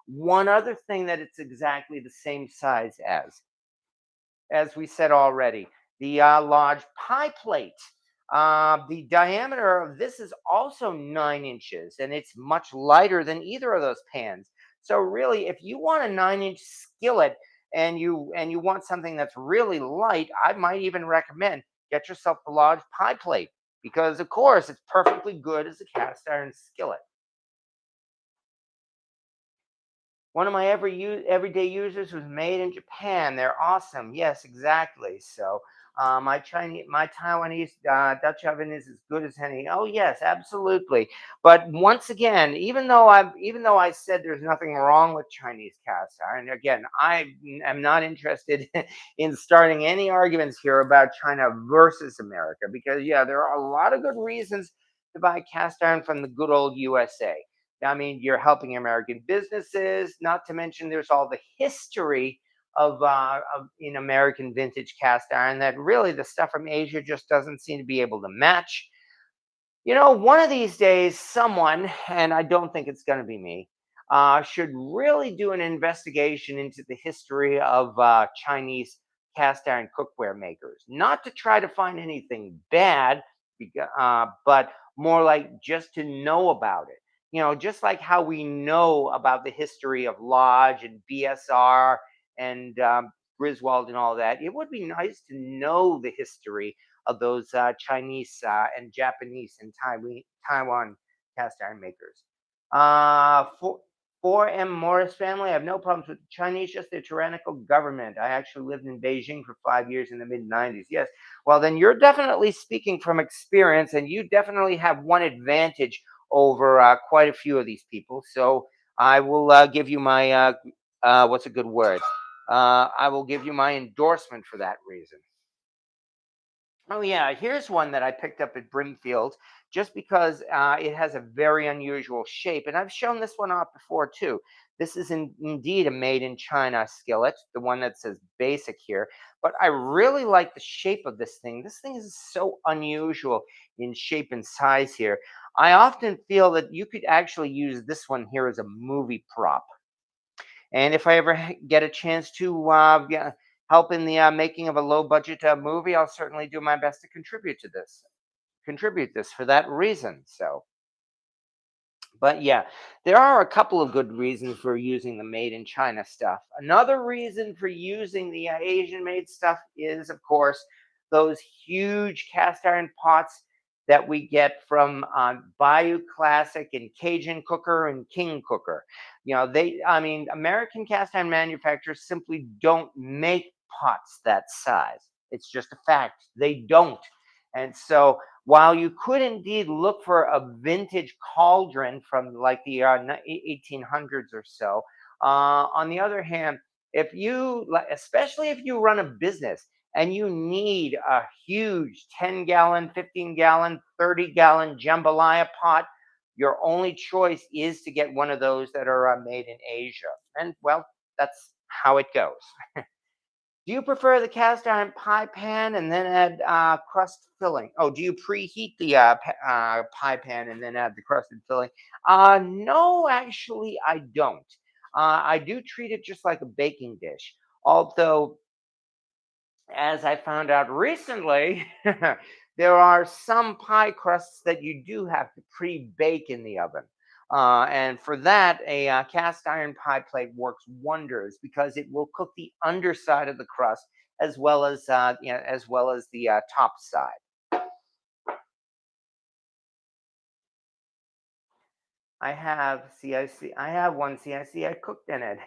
One other thing that it's exactly the same size as we said already, the large pie plate. The diameter of this is also 9 inches, and it's much lighter than either of those pans. So really, if you want a 9-inch skillet and you want something that's really light, I might even recommend get yourself the large pie plate because, of course, it's perfectly good as a cast iron skillet. One of my everyday users was made in Japan. They're awesome. Yes, exactly. So my Taiwanese Dutch oven is as good as any. Oh yes, absolutely. But once again, even though I said there's nothing wrong with Chinese cast iron, again, I am not interested in starting any arguments here about China versus America because yeah, there are a lot of good reasons to buy cast iron from the good old USA. I mean, you're helping American businesses, not to mention there's all the history of in American vintage cast iron that really the stuff from Asia just doesn't seem to be able to match. You know, one of these days, someone, and I don't think it's going to be me, should really do an investigation into the history of Chinese cast iron cookware makers. Not to try to find anything bad, but more like just to know about it. You know, just like how we know about the history of Lodge and BSR and Griswold and all that, it would be nice to know the history of those Chinese and Japanese and Taiwan cast iron makers. For 4M Morris family, I have no problems with the Chinese, just their tyrannical government. I actually lived in Beijing for 5 years in the mid 90s. Yes. Well, then you're definitely speaking from experience, and you definitely have one advantage over quite a few of these people. So I will give you my, what's a good word? I will give you my endorsement for that reason. Oh yeah, here's one that I picked up at Brimfield just because it has a very unusual shape, and I've shown this one off before too. This is indeed a made in China skillet, the one that says basic here, but I really like the shape of this thing. This thing is so unusual in shape and size here. I often feel that you could actually use this one here as a movie prop. And if I ever get a chance to yeah, help in the making of a low budget movie, I'll certainly do my best to contribute this for that reason. So, but yeah, there are a couple of good reasons for using the made in China stuff. Another reason for using the Asian made stuff is, of course, those huge cast iron pots that we get from Bayou Classic and Cajun Cooker and King Cooker. I mean, American cast iron manufacturers simply don't make pots that size. It's just a fact. They don't. And so while you could indeed look for a vintage cauldron from like the 1800s or so, on the other hand, especially if you run a business and you need a huge 10-gallon, 15-gallon, 30-gallon jambalaya pot, your only choice is to get one of those that are made in Asia. And well, that's how it goes. Do you prefer the cast iron pie pan and then add crust filling? Oh, do you preheat the pie pan and then add the crusted filling? No, actually, I don't. I do treat it just like a baking dish. Although, as I found out recently, there are some pie crusts that you do have to pre-bake in the oven. And for that, a cast iron pie plate works wonders because it will cook the underside of the crust as well as the top side. I have CIC. I have one CIC. I cooked in it.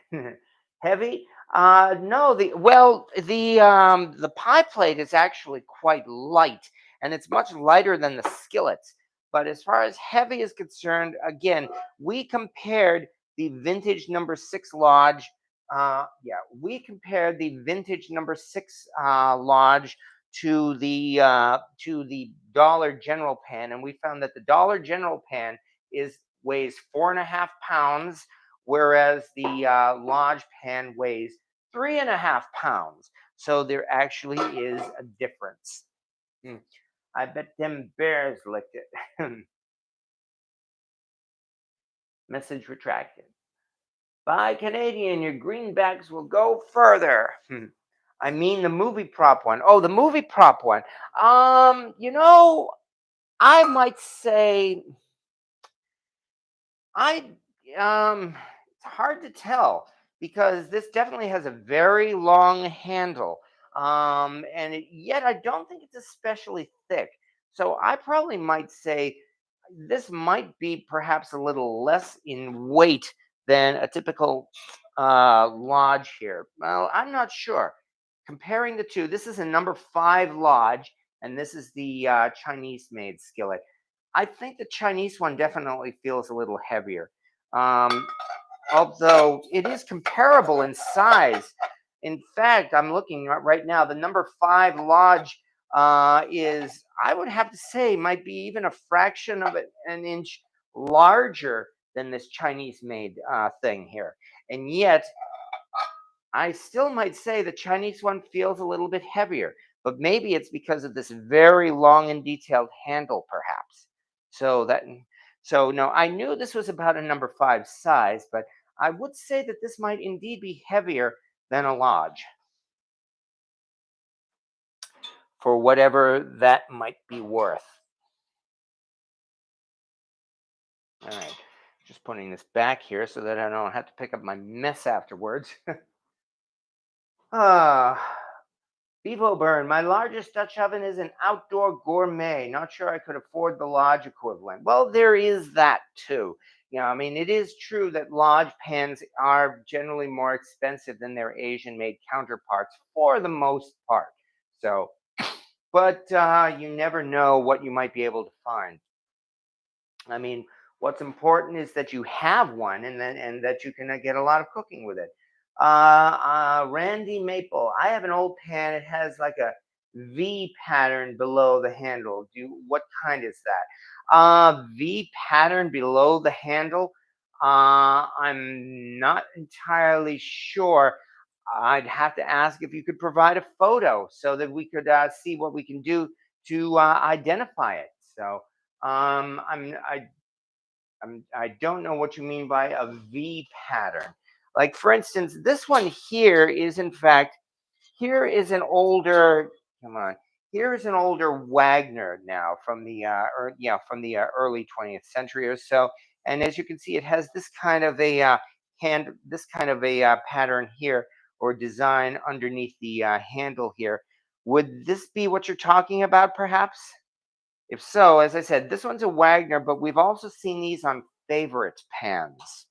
Heavy? No. The pie plate is actually quite light, and it's much lighter than the skillets. But as far as heavy is concerned, again, we compared the vintage number six lodge. We compared the vintage number six lodge to the Dollar General pan, and we found that the Dollar General pan is weighs 4.5 pounds, whereas the Lodge pan weighs 3.5 pounds. So there actually is a difference. Hmm. I bet them bears licked it. Message retracted. Buy Canadian, your greenbacks will go further. I mean the movie prop one. Oh, the movie prop one. You know, I might say I it's hard to tell because this definitely has a very long handle. Yet I don't think it's especially thick. So I probably might say this might be perhaps a little less in weight than a typical lodge here. Well, I'm not sure. Comparing the two, this is a number five lodge, and this is the Chinese made skillet. I think the Chinese one definitely feels a little heavier. Um, Although it is comparable in size. In fact, I'm looking right now, the number five lodge is, I would have to say, might be even a fraction of an inch larger than this Chinese made thing here. And yet, I still might say the Chinese one feels a little bit heavier, but maybe it's because of this very long and detailed handle, perhaps. So that, so no, I knew this was about a number five size, but I would say that this might indeed be heavier than a lodge, for whatever that might be worth. All right, just putting this back here so that I don't have to pick up my mess afterwards. Ah, Bevo Burn, my largest Dutch oven is an outdoor gourmet. Not sure I could afford the lodge equivalent. Well, there is that too. I mean, it is true that lodge pans are generally more expensive than their Asian made counterparts for the most part. So, but you never know what you might be able to find. I mean, what's important is that you have one and that you can get a lot of cooking with it. Randy Maple, I have an old pan. It has like a V pattern below the handle. What kind is that? V pattern below the handle. I'm not entirely sure. I'd have to ask if you could provide a photo so that we could see what we can do to identify it. So I'm I don't know what you mean by a V pattern. Like for instance, this one here is in fact here is an older, come on, here is an older Wagner now from the from the early 20th century or so. And as you can see, it has this kind of a this kind of a pattern here or design underneath the handle here. Would this be what you're talking about, perhaps? If so, as I said, this one's a Wagner, but we've also seen these on favorite pans.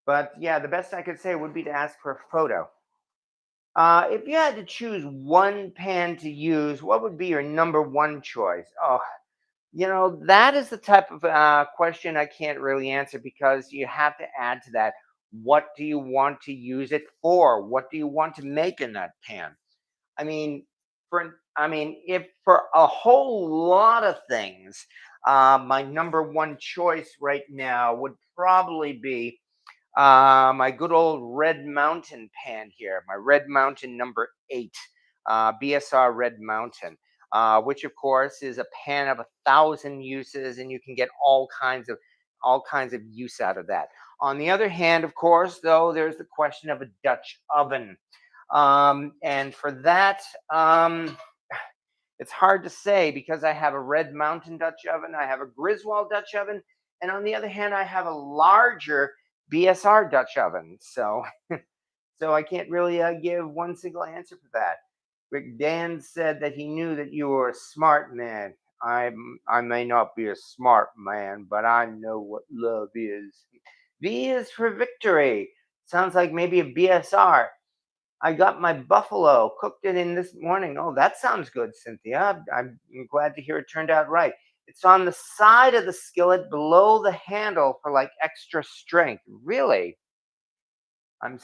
But yeah, the best I could say would be to ask for a photo. If you had to choose one pan to use, what would be your number one choice? Oh, that is the type of question I can't really answer because you have to add to that. What do you want to use it for? What do you want to make in that pan? I mean, if for a whole lot of things, my number one choice right now would probably be my good old Red Mountain pan here, my Red Mountain number 8, BSR Red Mountain, which of course is a pan of 1,000 uses, and you can get all kinds of use out of that. On the other hand, of course, though, there's the question of a Dutch oven, and for that, it's hard to say because I have a Red Mountain Dutch oven, I have a Griswold Dutch oven, and on the other hand, I have a larger BSR Dutch oven. So I can't really give one single answer for that. Rick Dan said that he knew that you were a smart man. I may not be a smart man, but I know what love is. V is for victory. Sounds like maybe a BSR. I got my buffalo, cooked it in this morning. Oh, that sounds good, Cynthia. I'm glad to hear it turned out right. It's on the side of the skillet below the handle for like extra strength. Really? I'm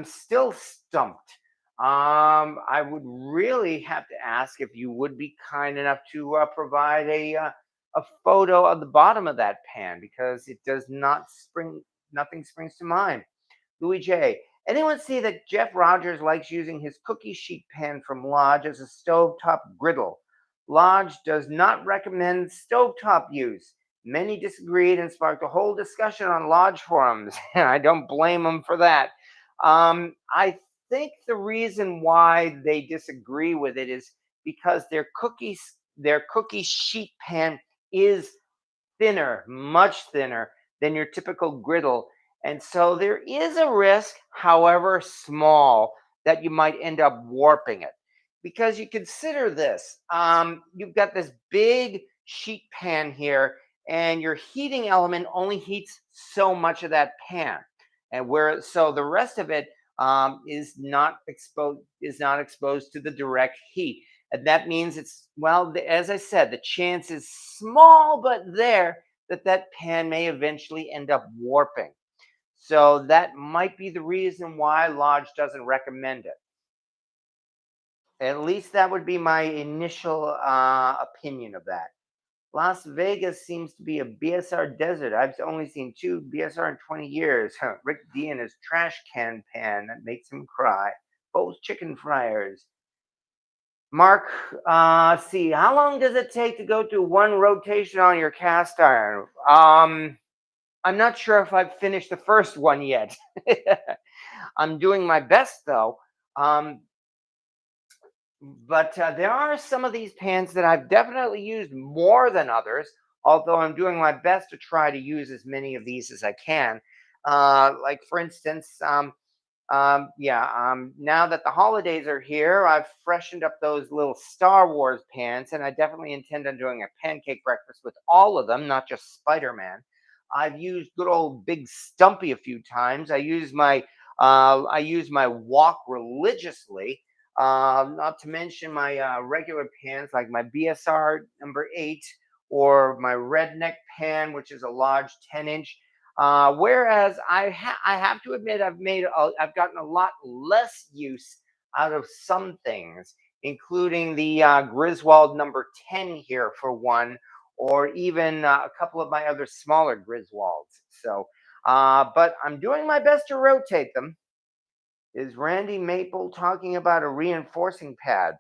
still stumped. I would really have to ask if you would be kind enough to provide a photo of the bottom of that pan because it does not spring. Nothing springs to mind. Louis J. Anyone see that Jeff Rogers likes using his cookie sheet pan from Lodge as a stovetop griddle? Lodge does not recommend stovetop use. Many disagreed and sparked a whole discussion on Lodge forums. I don't blame them for that. I think the reason why they disagree with it is because their cookie sheet pan is thinner, much thinner than your typical griddle. And so there is a risk, however small, that you might end up warping it. Because you consider this, you've got this big sheet pan here, and your heating element only heats so much of that pan. And where so the rest of it is not exposed to the direct heat. And that means as I said, the chance is small, but there that pan may eventually end up warping. So that might be the reason why Lodge doesn't recommend it. At least that would be my initial opinion of that. Las Vegas seems to be a BSR desert. I've only seen two BSR in 20 years. Rick D and his trash can pan that makes him cry. Both chicken fryers. Mark, see, how long does it take to go through one rotation on your cast iron? I'm not sure if I've finished the first one yet. I'm doing my best though. Um, but there are some of these pans that I've definitely used more than others, although I'm doing my best to try to use as many of these as I can. Like, for instance, now that the holidays are here, I've freshened up those little Star Wars pans, and I definitely intend on doing a pancake breakfast with all of them, not just Spider Man. I've used good old Big Stumpy a few times. I use my wok religiously. Not to mention my regular pans like my BSR number 8 or my redneck pan, which is a large 10-inch. Whereas I have to admit I've gotten a lot less use out of some things, including the Griswold number 10 here for one, or even a couple of my other smaller Griswolds. But I'm doing my best to rotate them. Is Randy Maple talking about a reinforcing pad?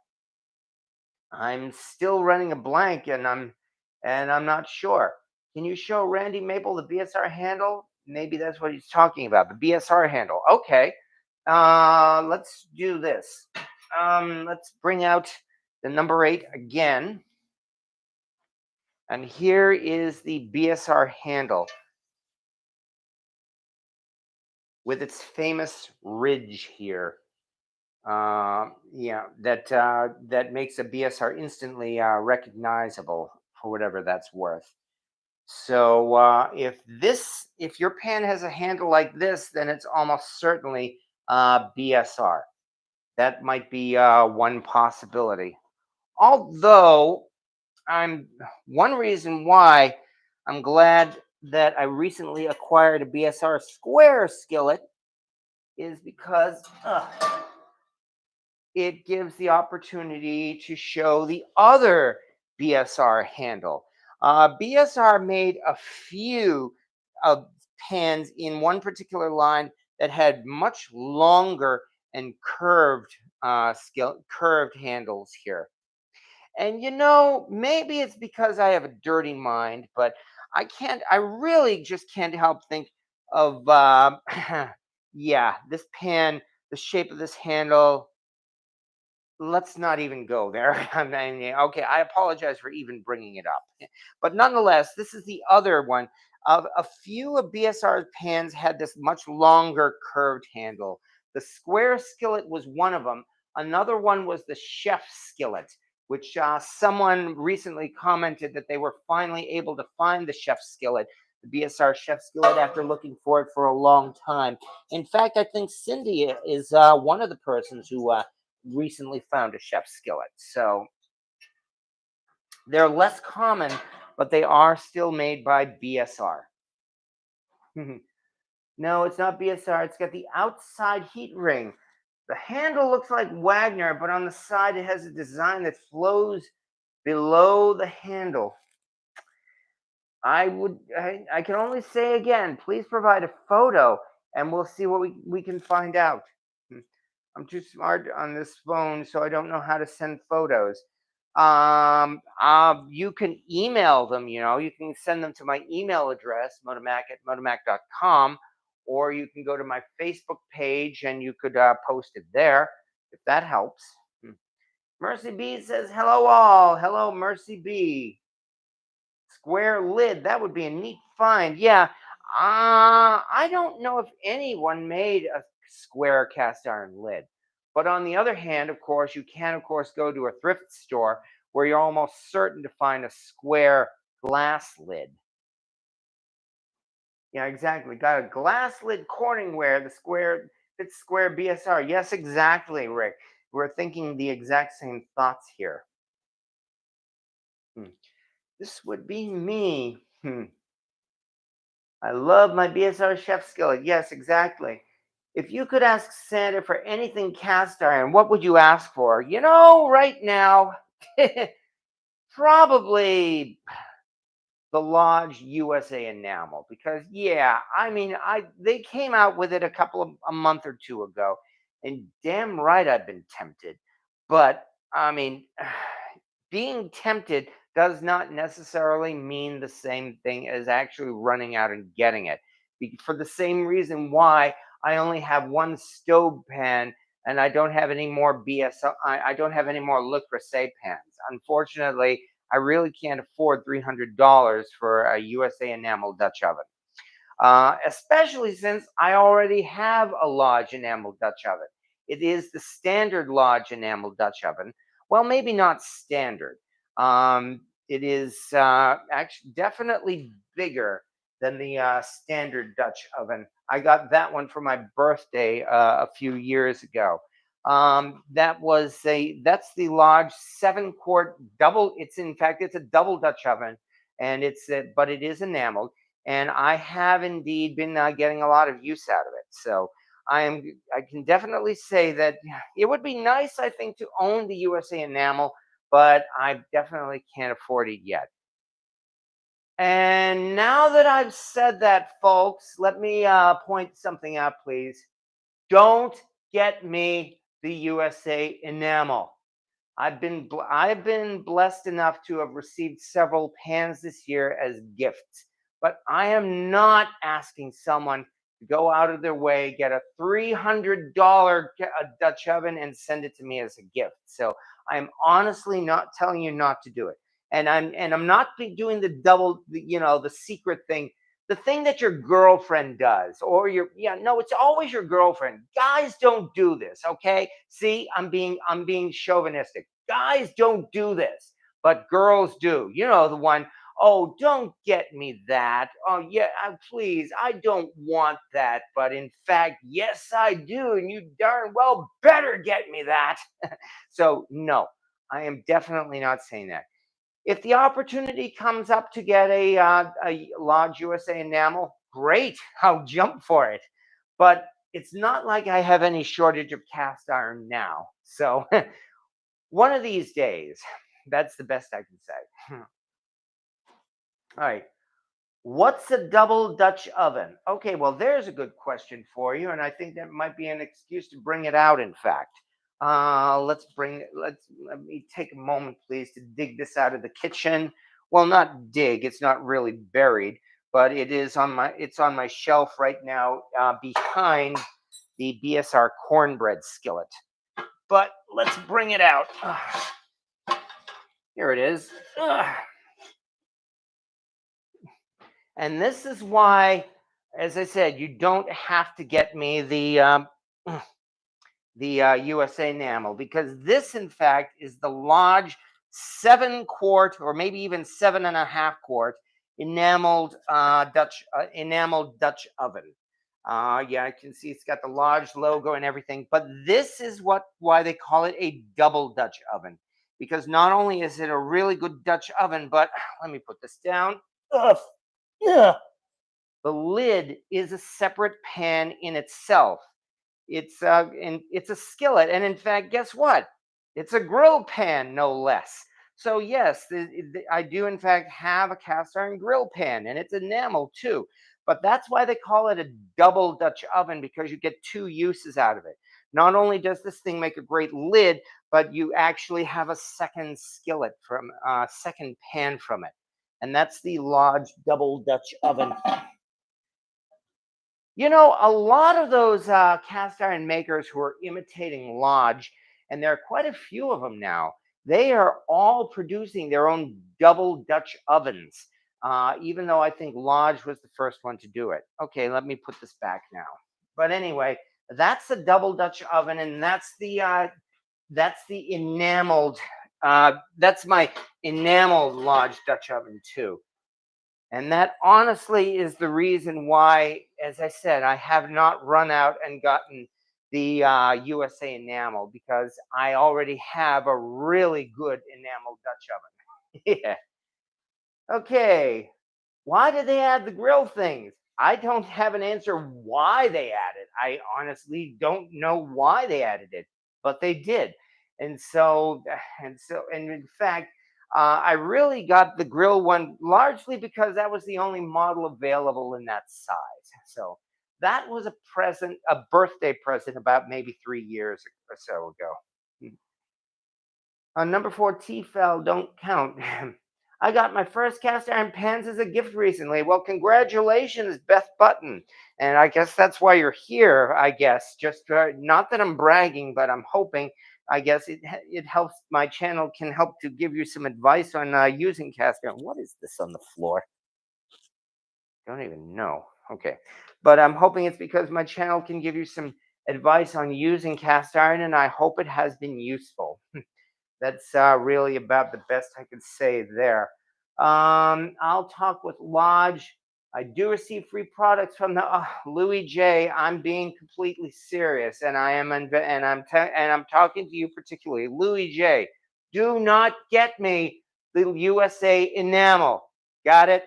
I'm still running a blank, and I'm not sure. Can you show Randy Maple the BSR handle? Maybe that's what he's talking about. The BSR handle. Okay. Let's do this. Let's bring out the number 8 again. And here is the BSR handle with its famous ridge here. Yeah, that makes a BSR instantly recognizable for whatever that's worth. So if your pan has a handle like this, then it's almost certainly BSR. That might be one possibility. Although I'm one reason why I'm glad that I recently acquired a BSR square skillet is because it gives the opportunity to show the other BSR handle. BSR made a few pans in one particular line that had much longer and curved handles here. And maybe it's because I have a dirty mind, but I really just can't help think of, yeah, this pan, the shape of this handle. Let's not even go there. I mean, okay, I apologize for even bringing it up. But nonetheless, this is the other one. A few of BSR's pans had this much longer curved handle. The square skillet was one of them. Another one was the chef skillet, which someone recently commented that they were finally able to find the chef skillet, the BSR chef skillet, after looking for it for a long time. In fact, I think Cindy is one of the persons who recently found a chef skillet. So they're less common, but they are still made by BSR. No, it's not BSR. It's got the outside heat ring. The handle looks like Wagner, but on the side it has a design that flows below the handle. I can only say again, please provide a photo and we'll see what we can find out. Hmm. I'm too smart on this phone, so I don't know how to send photos. You can email them, you can send them to my email address, motomac@motomac.com, or you can go to my Facebook page and you could post it there if that helps. Hmm. Mercy B says, hello all. Hello, Mercy B. Square lid. That would be a neat find. Yeah. I don't know if anyone made a square cast iron lid. But on the other hand, of course, you can, of course, go to a thrift store where you're almost certain to find a square glass lid. Yeah, exactly. Got a glass lid Corningware, the square, it's square BSR. Yes, exactly, Rick. We're thinking the exact same thoughts here. Hmm. This would be me. I love my BSR chef skillet. Yes, exactly. If you could ask Santa for anything cast iron, what would you ask for? Right now, probably the Lodge USA enamel because yeah, I mean, they came out with it a month or two ago, and damn right I've been tempted. But I mean, being tempted does not necessarily mean the same thing as actually running out and getting it. For the same reason why I only have one stove pan and I don't have any more I don't have any more Le Creuset pans. Unfortunately, I really can't afford $300 for a USA enamel Dutch oven. Especially since I already have a Lodge enamel Dutch oven. It is the standard Lodge enamel Dutch oven. Well, maybe not standard. It is actually definitely bigger than the standard Dutch oven. I got that one for my birthday a few years ago. That's the Lodge 7-quart double. It's in fact it's a double Dutch oven, and but it is enameled, and I have indeed been getting a lot of use out of it. So I can definitely say that it would be nice, I think, to own the USA enamel, but I definitely can't afford it yet. And now that I've said that, folks, let me point something out, please. Don't get me the USA enamel. I've been blessed enough to have received several pans this year as gifts, but I am not asking someone to go out of their way, get a $300 Dutch oven and send it to me as a gift. So I'm honestly not telling you not to do it. And I'm not doing the double, the secret thing, the thing that your girlfriend does, or your, yeah, no, it's always your girlfriend. Guys don't do this, okay? See, I'm being chauvinistic. Guys don't do this, but girls do. You know, the one, oh, don't get me that. Oh yeah, please, I don't want that, but in fact, yes, I do, and you darn well better get me that. So no, I am definitely not saying that. If the opportunity comes up to get a Lodge USA enamel, great, I'll jump for it. But it's not like I have any shortage of cast iron now. So one of these days, that's the best I can say. All right. What's a double Dutch oven? Okay, well, there's a good question for you, and I think that might be an excuse to bring it out. In fact, let me take a moment, please, to dig this out of the kitchen. Well, not dig; it's not really buried, but it's on my shelf right now, behind the BSR cornbread skillet. But let's bring it out. Here it is. And this is why, as I said, you don't have to get me the USA enamel, because this, in fact, is the Lodge 7 quart, or maybe even 7.5 quart enameled Dutch oven. Yeah, I can see it's got the Lodge logo and everything. But this is why they call it a double Dutch oven, because not only is it a really good Dutch oven, but let me put this down. Ugh, ugh, the lid is a separate pan in itself. It's a skillet, and in fact, guess what? It's a grill pan, no less. So yes, I do in fact have a cast iron grill pan, and it's enamel too. But that's why they call it a double Dutch oven, because you get two uses out of it. Not only does this thing make a great lid, but you actually have a second skillet from second pan from it, and that's the Lodge double Dutch oven. You know, a lot of those cast iron makers who are imitating Lodge, and there are quite a few of them now, they are all producing their own double Dutch ovens, even though I think Lodge was the first one to do it. Okay, let me put this back now. But anyway, that's the double Dutch oven, and that's the enameled. That's my enameled Lodge Dutch oven too. And that honestly is the reason why, as I said, I have not run out and gotten the USA enamel, because I already have a really good enamel Dutch oven. Yeah. Okay. Why did they add the grill things? I don't have an answer why they added. I honestly don't know why they added it, but they did. And so, and in fact, I really got the grill one largely because that was the only model available in that size. So that was a present, a birthday present, about maybe 3 years or so ago. Number four, T-fell don't count. I got my first cast iron pans as a gift recently. Well, congratulations, Beth Button. And I guess that's why you're here, I guess. Just not that I'm bragging, but I'm hoping, I guess it helps, my channel can help to give you some advice on using cast iron. What is this on the floor? Don't even know. Okay. But I'm hoping it's because my channel can give you some advice on using cast iron, and I hope it has been useful. That's really about the best I could say there. I'll talk with Lodge. I do receive free products from the Louis J. I'm being completely serious, and I'm talking to you particularly, Louis J. Do not get me the USA enamel. Got it?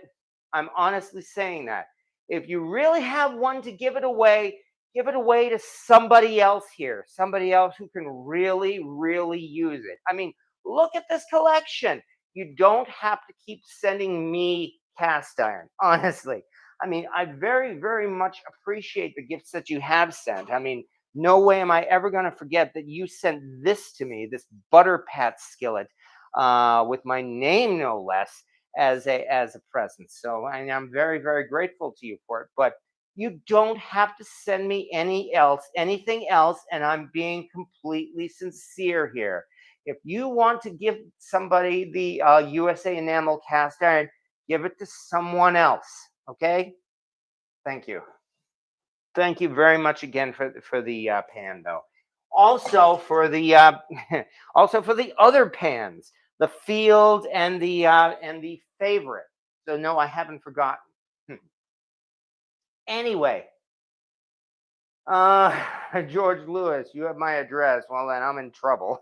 I'm honestly saying that. If you really have one to give it away to somebody else here, somebody else who can really, really use it. I mean, look at this collection. You don't have to keep sending me cast iron, honestly. I mean, I very, very much appreciate the gifts that you have sent. I mean, No way am I ever going to forget that you sent this to me, this butter pat skillet, with my name no less, as a present. So I'm very very grateful to you for it. But you don't have to send me anything else, and I'm being completely sincere here. If you want to give somebody the USA enamel cast iron, give it to someone else. Okay? Thank you. Thank you very much again for the pan, though. Also for the also for the other pans, the field and the favorite. So no, I haven't forgotten. Hmm. Anyway, uh, George Lewis, you have my address. Well, then I'm in trouble.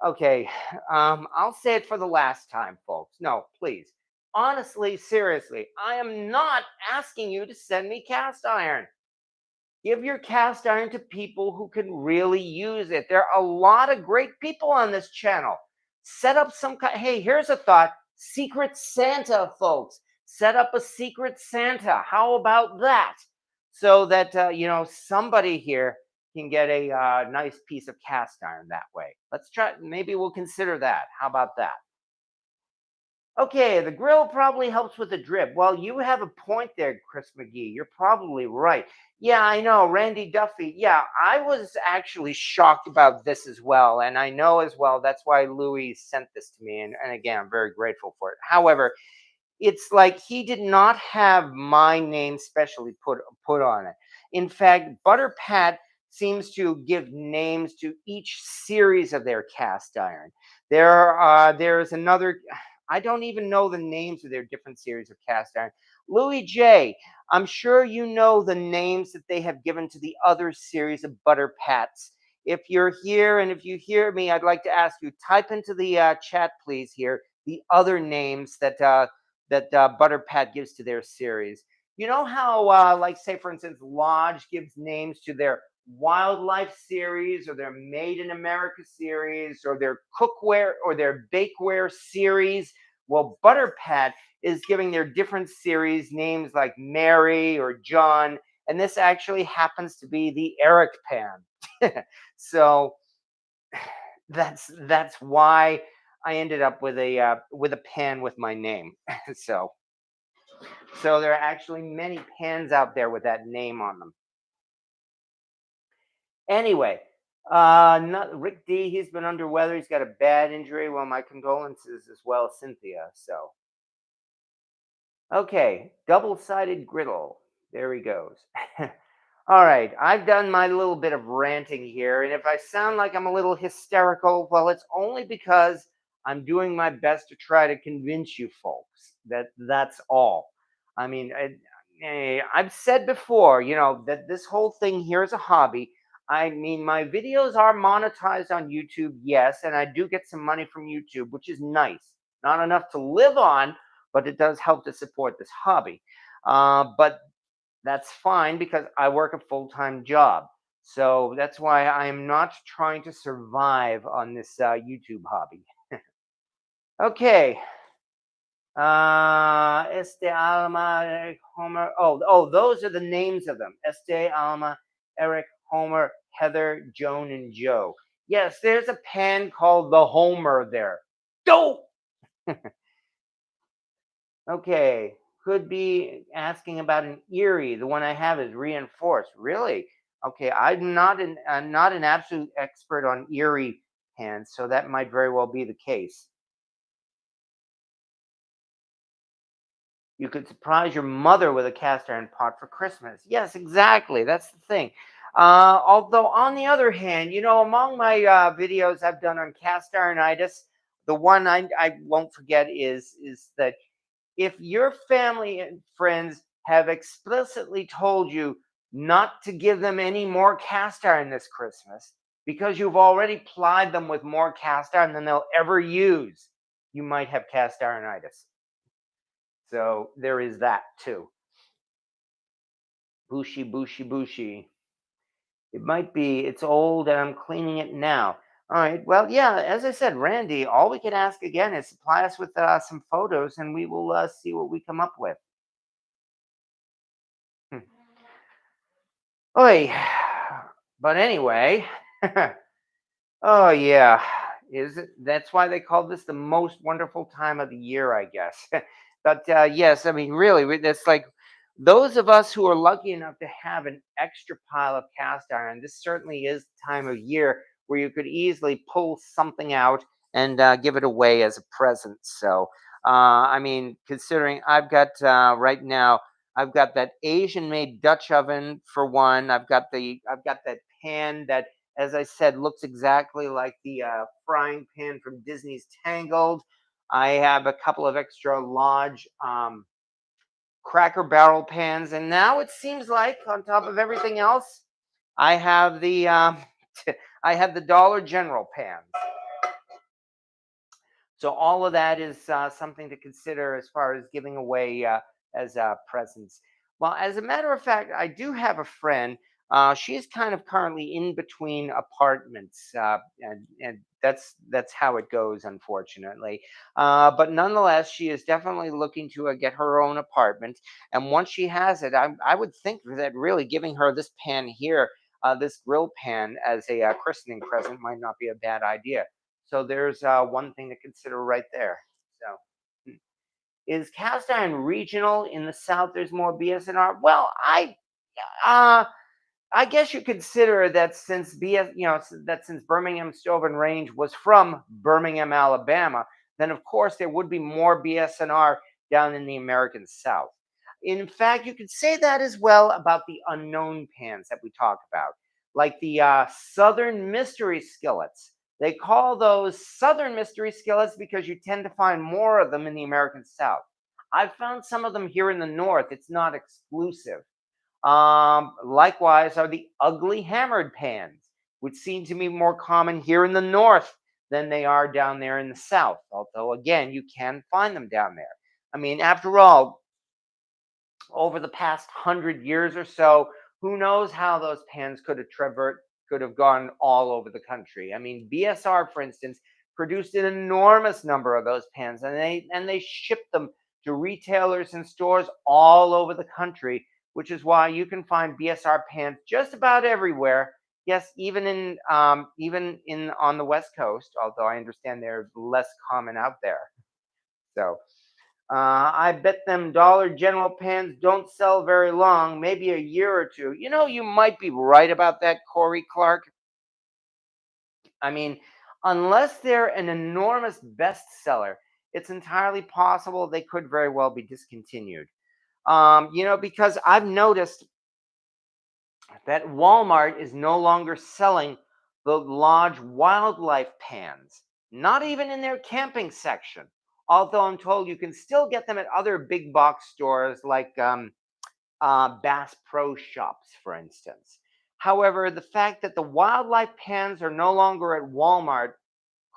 Okay, I'll say it for the last time, folks. No, please. Honestly, seriously, I am not asking you to send me cast iron. Give your cast iron to people who can really use it. There are a lot of great people on this channel. Set up some kind. Hey, here's a thought: Secret Santa, folks. Set up a Secret Santa. How about that? So that somebody here can get a nice piece of cast iron that way. Let's try. Maybe we'll consider that. How about that? Okay, the grill probably helps with the drip. Well, you have a point there, Chris McGee. You're probably right. Yeah, I know. Randy Duffy. Yeah, I was actually shocked about this as well. And I know as well that's why Louis sent this to me. And again, I'm very grateful for it. However, it's like he did not have my name specially put on it. In fact, Butter Pat seems to give names to each series of their cast iron. There's another. I don't even know the names of their different series of cast iron. Louis J. I'm sure you know the names that they have given to the other series of Butter Pats. If you're here and if you hear me, I'd like to ask you type into the chat, please. Here the other names that Butter Pat gives to their series. You know how, like, say, for instance, Lodge gives names to their wildlife series or their Made in America series or their cookware or their bakeware series? Well, Butter Pat is giving their different series names like Mary or John, and this actually happens to be the Eric Pan. So that's why I ended up with a pan with my name. so so there are actually many pans out there with that name on them. Anyway, not Rick D. He's been under weather. He's got a bad injury. Well, my condolences as well, Cynthia. So okay, double-sided griddle. There he goes. All right, I've done my little bit of ranting here, and if I sound like I'm a little hysterical, well, it's only because I'm doing my best to try to convince you folks that that's all. I mean, I've said before, that this whole thing here is a hobby. I mean, my videos are monetized on YouTube, yes, and I do get some money from YouTube, which is nice. Not enough to live on, but it does help to support this hobby. But that's fine because I work a full time job. So that's why I am not trying to survive on this YouTube hobby. Okay. Este Alma, Eric Homer. Those are the names of them. Este Alma, Eric Homer, Heather, Joan, and Joe. Yes, there's a pan called the Homer there. Dope. Okay, could be asking about an Erie. The one I have is reinforced. Really? Okay, I'm not an absolute expert on Erie pans, so that might very well be the case. You could surprise your mother with a cast iron pot for Christmas. Yes, exactly. That's the thing. Although, on the other hand, among my videos I've done on cast ironitis, the one I won't forget is that if your family and friends have explicitly told you not to give them any more cast iron this Christmas because you've already plied them with more cast iron than they'll ever use, you might have cast ironitis. So there is that too. Bushy, bushy, bushy. It might be, it's old and I'm cleaning it now. All right. Well, yeah, as I said, Randy, all we can ask again is supply us with some photos and we will see what we come up with. Hmm. Oi. But anyway, oh yeah, is it? That's why they call this the most wonderful time of the year, I guess. But yes, I mean, really, it's like those of us who are lucky enough to have an extra pile of cast iron. This certainly is the time of year where you could easily pull something out and give it away as a present. So, I mean, considering I've got right now, I've got that Asian-made Dutch oven for one. I've got that pan that, as I said, looks exactly like the frying pan from Disney's Tangled. I have a couple of extra large Cracker Barrel pans, and now it seems like on top of everything else, I have the I have the Dollar General pans. So all of that is something to consider as far as giving away as presents. Well, as a matter of fact, I do have a friend. She's kind of currently in between apartments, and that's how it goes, unfortunately. But nonetheless, she is definitely looking to get her own apartment. And once she has it, I would think that really giving her this pan here, this grill pan, as a christening present might not be a bad idea. So there's one thing to consider right there. So, is cast iron regional in the South? There's more BSNR. Well, uh, I guess you consider that since that since Birmingham Stove and Range was from Birmingham, Alabama, then of course there would be more BSNR down in the American South. In fact, you could say that as well about the unknown pans that we talk about, like the Southern Mystery Skillets. They call those Southern Mystery Skillets because you tend to find more of them in the American South. I've found some of them here in the North. It's not exclusive. Likewise are the ugly hammered pans, which seem to be more common here in the north than they are down there in the south. Although, again, you can find them down there. I mean, after all, over the past 100 years or so, who knows how those pans could have gone all over the country. I mean, BSR, for instance, produced an enormous number of those pans, and they shipped them to retailers and stores all over the country, which is why you can find BSR pans just about everywhere. Yes, even in on the West Coast, although I understand they're less common out there. So I bet them Dollar General pans don't sell very long, maybe a year or two. You know, you might be right about that, Corey Clark. I mean, unless they're an enormous bestseller, it's entirely possible they could very well be discontinued. Because I've noticed that Walmart is no longer selling the large wildlife pans, not even in their camping section. Although I'm told you can still get them at other big box stores like Bass Pro Shops, for instance. However, the fact that the wildlife pans are no longer at Walmart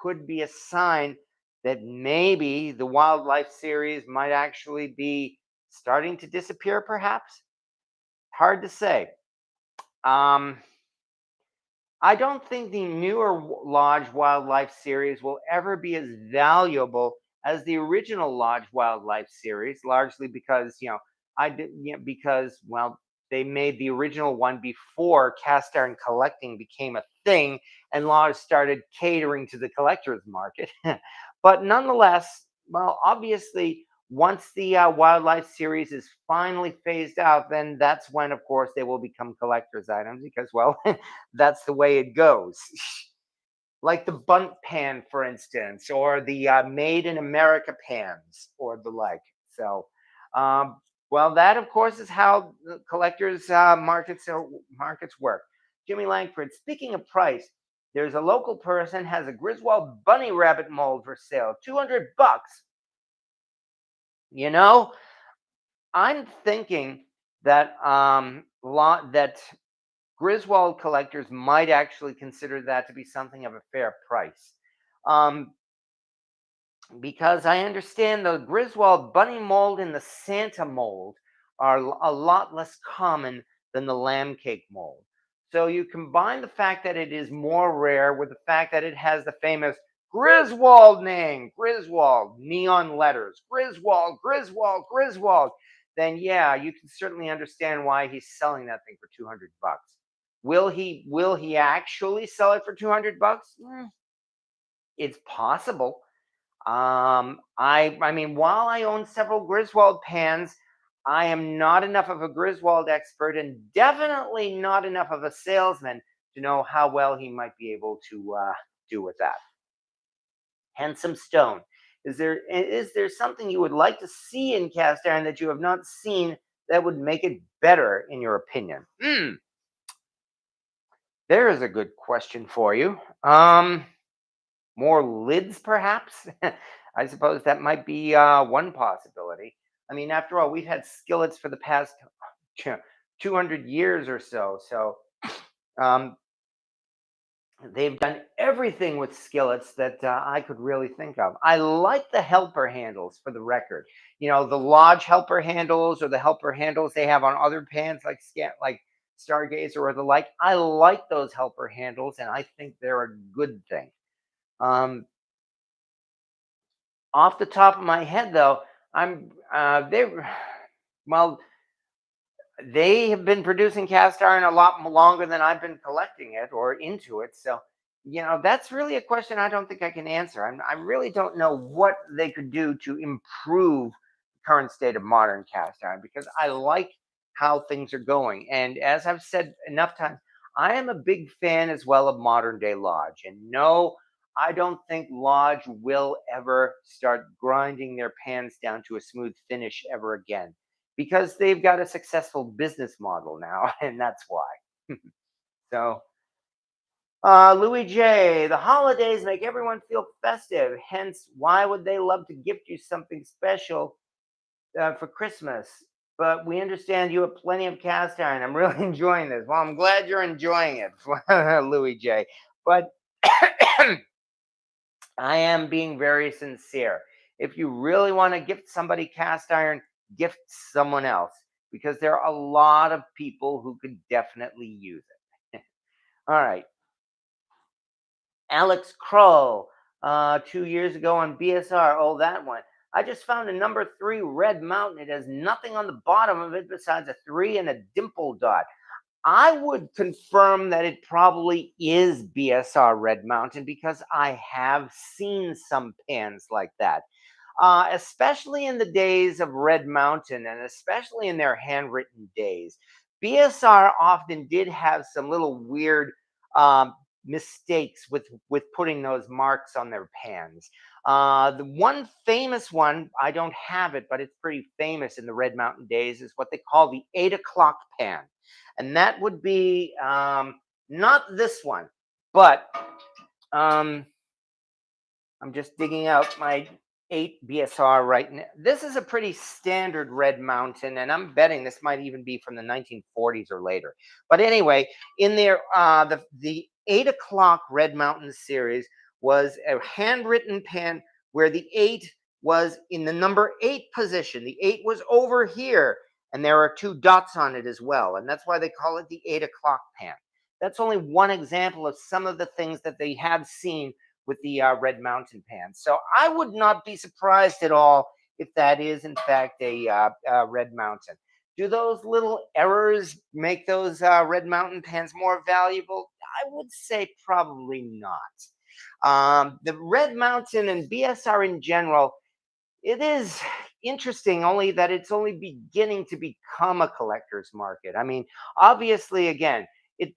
could be a sign that maybe the wildlife series might actually be starting to disappear, perhaps. Hard to say. Um, I don't think the newer Lodge Wildlife series will ever be as valuable as the original Lodge Wildlife series, largely because because they made the original one before cast iron collecting became a thing and Lodge started catering to the collector's market. But nonetheless, well, obviously, once the wildlife series is finally phased out, then that's when, of course, they will become collector's items because, well, that's the way it goes. Like the bunt pan, for instance, or the made in America pans, or the like. So, um, well, that of course is how the collectors markets work. Jimmy Langford. Speaking of price, there's a local person has a Griswold bunny rabbit mold for sale, $200. You know, I'm thinking that that Griswold collectors might actually consider that to be something of a fair price. Um, because I understand the Griswold bunny mold and the Santa mold are a lot less common than the lamb cake mold. So you combine the fact that it is more rare with the fact that it has the famous Griswold name, Griswold, neon letters, Griswold, Griswold, Griswold, then yeah, you can certainly understand why he's selling that thing for $200. Will he actually sell it for 200 bucks? It's possible. I mean, while I own several Griswold pans, I am not enough of a Griswold expert and definitely not enough of a salesman to know how well he might be able to do with that. Handsome Stone. Is there something you would like to see in cast iron that you have not seen that would make it better, in your opinion? There is a good question for you. More lids, perhaps? I suppose that might be one possibility. I mean, after all, we've had skillets for the past 200 years or so. So um, they've done everything with skillets that I could really think of. I like the helper handles, for the record. The Lodge helper handles or the helper handles they have on other pans like Stargazer or the like. I like those helper handles, and I think they're a good thing. Um, Off the top of my head, though, I'm they well, they have been producing cast iron a lot longer than I've been collecting it or into it. So, that's really a question I don't think I can answer. I really don't know what they could do to improve the current state of modern cast iron because I like how things are going. And as I've said enough times, I am a big fan as well of modern day Lodge. And no, I don't think Lodge will ever start grinding their pans down to a smooth finish ever again because they've got a successful business model now, and that's why. So, Louis J, the holidays make everyone feel festive. Hence, why would they love to gift you something special for Christmas? But we understand you have plenty of cast iron. I'm really enjoying this. Well, I'm glad you're enjoying it, Louis J. But I am being very sincere. If you really want to gift somebody cast iron, gift someone else because there are a lot of people who could definitely use it. All right. Alex Kroll, 2 years ago on BSR. Oh, that one. I just found a number three red mountain. It has nothing on the bottom of it besides a three and a dimple dot. I would confirm that it probably is BSR Red Mountain because I have seen some pans like that, especially in the days of Red Mountain and especially in their handwritten days. BSR often did have some little weird mistakes with putting those marks on their pans. The one famous one, I don't have it, but it's pretty famous in the Red Mountain days, is what they call the 8 o'clock pan. And that would be not this one, but um, I'm just digging out my 8 BSR right now. This is a pretty standard Red Mountain, and I'm betting this might even be from the 1940s or later. But anyway, in there, the 8 o'clock Red Mountain series was a handwritten pen where the 8 was in the number 8 position. The 8 was over here, and there are two dots on it as well. And that's why they call it the 8 o'clock pen. That's only one example of some of the things that they have seen with the Red Mountain pan. So I would not be surprised at all if that is, in fact, a Red Mountain. Do those little errors make those Red Mountain pans more valuable? I would say probably not. The Red Mountain and BSR in general, it is interesting only that it's only beginning to become a collector's market. I mean, obviously, again,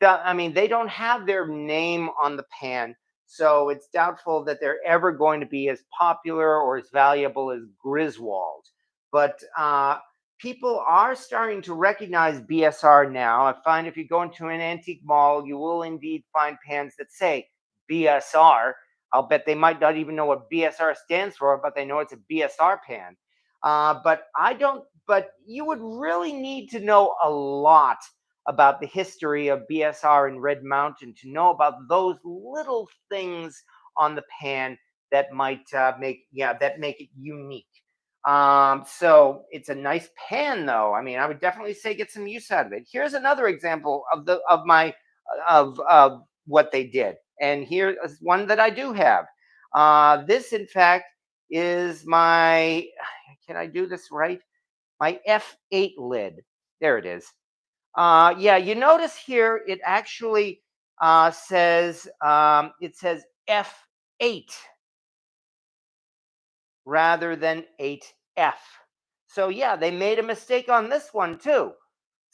I mean, they don't have their name on the pan, so it's doubtful that they're ever going to be as popular or as valuable as Griswold. But people are starting to recognize BSR now. I find if you go into an antique mall, you will indeed find pans that say BSR. I'll bet they might not even know what BSR stands for, but they know it's a BSR pan. But I don't. But you would really need to know a lot about the history of BSR and Red Mountain to know about those little things on the pan that might make it unique. So it's a nice pan, though. I mean, I would definitely say get some use out of it. Here's another example of what they did. And here is one that I do have. This, in fact, is my, can I do this right? My F8 lid. There it is. Yeah, you notice here it actually says it says F8 rather than 8F. So yeah, they made a mistake on this one too.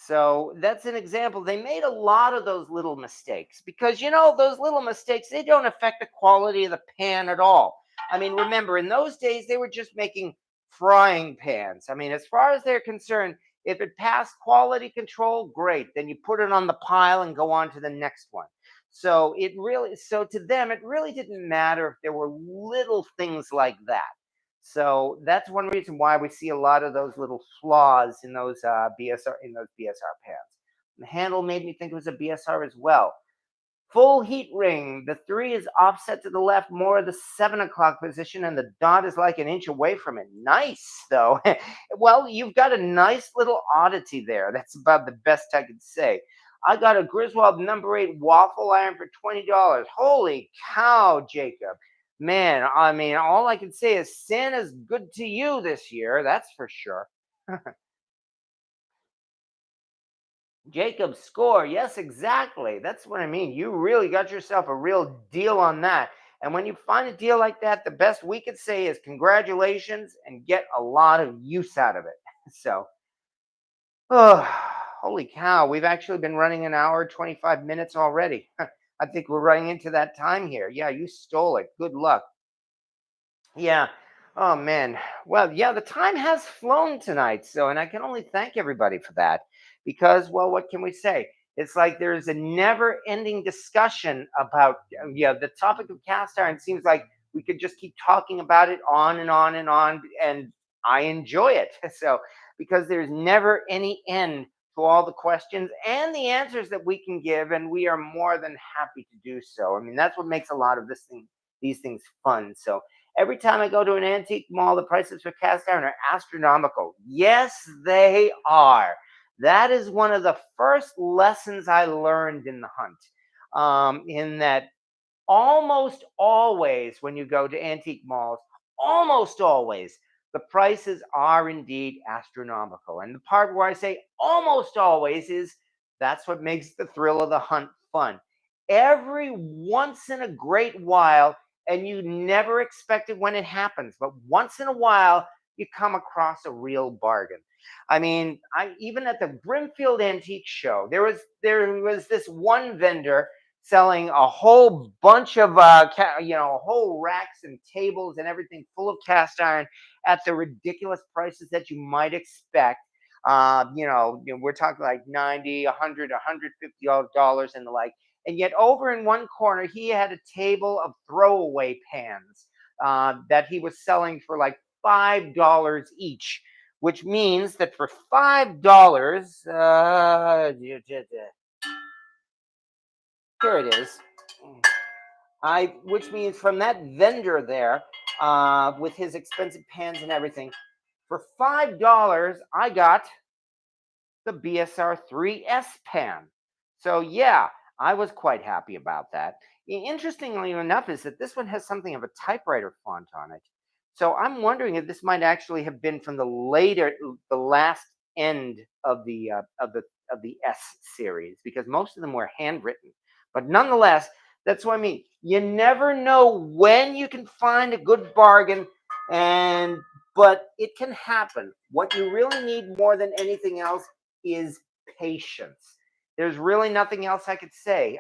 So that's an example. They made a lot of those little mistakes because those little mistakes, they don't affect the quality of the pan at all. I mean, remember in those days they were just making frying pans. I mean, as far as they're concerned, if it passed quality control, great. Then you put it on the pile and go on to the next one. So to them it really didn't matter if there were little things like that. So that's one reason why we see a lot of those little flaws in those BSR pans. The handle made me think it was a BSR as well. Full heat ring. The 3 is offset to the left, more of the 7 o'clock position, and the dot is like an inch away from it. Nice, though. Well, you've got a nice little oddity there. That's about the best I could say. I got a Griswold number 8 waffle iron for $20. Holy cow, Jacob. Man, I mean, all I can say is Santa's good to you this year. That's for sure. Jacob score. Yes, exactly. That's what I mean. You really got yourself a real deal on that. And when you find a deal like that, the best we could say is congratulations and get a lot of use out of it. So, oh, holy cow. We've actually been running an hour, 25 minutes already. I think we're running into that time here. Yeah, you stole it. Good luck. Yeah. Oh man. Well, yeah, the time has flown tonight. So, and I can only thank everybody for that because, well, what can we say? It's like there's a never-ending discussion about, yeah, the topic of cast iron. Seems like we could just keep talking about it on and on and on, and I enjoy it. So, because there's never any end to all the questions and the answers that we can give, and we are more than happy to do so. I mean, that's what makes a lot of these things fun. So every time I go to an antique mall, the prices for cast iron are astronomical. Yes, they are. That is one of the first lessons I learned in the hunt. In that almost always when you go to antique malls, almost always the prices are indeed astronomical. And the part where I say almost always is that's what makes the thrill of the hunt fun. Every once in a great while, and you never expect it when it happens, but once in a while, you come across a real bargain. I mean, I even at the Brimfield Antique Show, there was this one vendor selling a whole bunch of whole racks and tables and everything full of cast iron at the ridiculous prices that you might expect. We're talking like 90, 100, $150 and the like. And yet over in one corner he had a table of throwaway pans that he was selling for like $5 each, which means that for $5, here it is. Which means from that vendor there, with his expensive pans and everything, for $5, I got the BSR 3S pan. So yeah, I was quite happy about that. Interestingly enough, is that this one has something of a typewriter font on it. So I'm wondering if this might actually have been from the last end of the S series, because most of them were handwritten. But nonetheless, that's what I mean. You never know when you can find a good bargain, and but it can happen. What you really need more than anything else is patience. There's really nothing else I could say.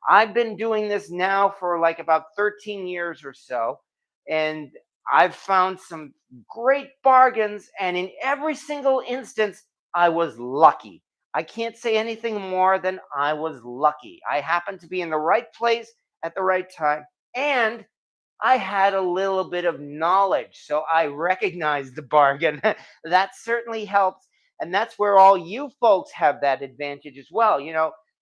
I've been doing this now for like about 13 years or so, and I've found some great bargains, and in every single instance, I was lucky. I can't say anything more than I was lucky. I happened to be in the right place at the right time, and I had a little bit of knowledge, so I recognized the bargain. That certainly helps. And that's where all you folks have that advantage as well.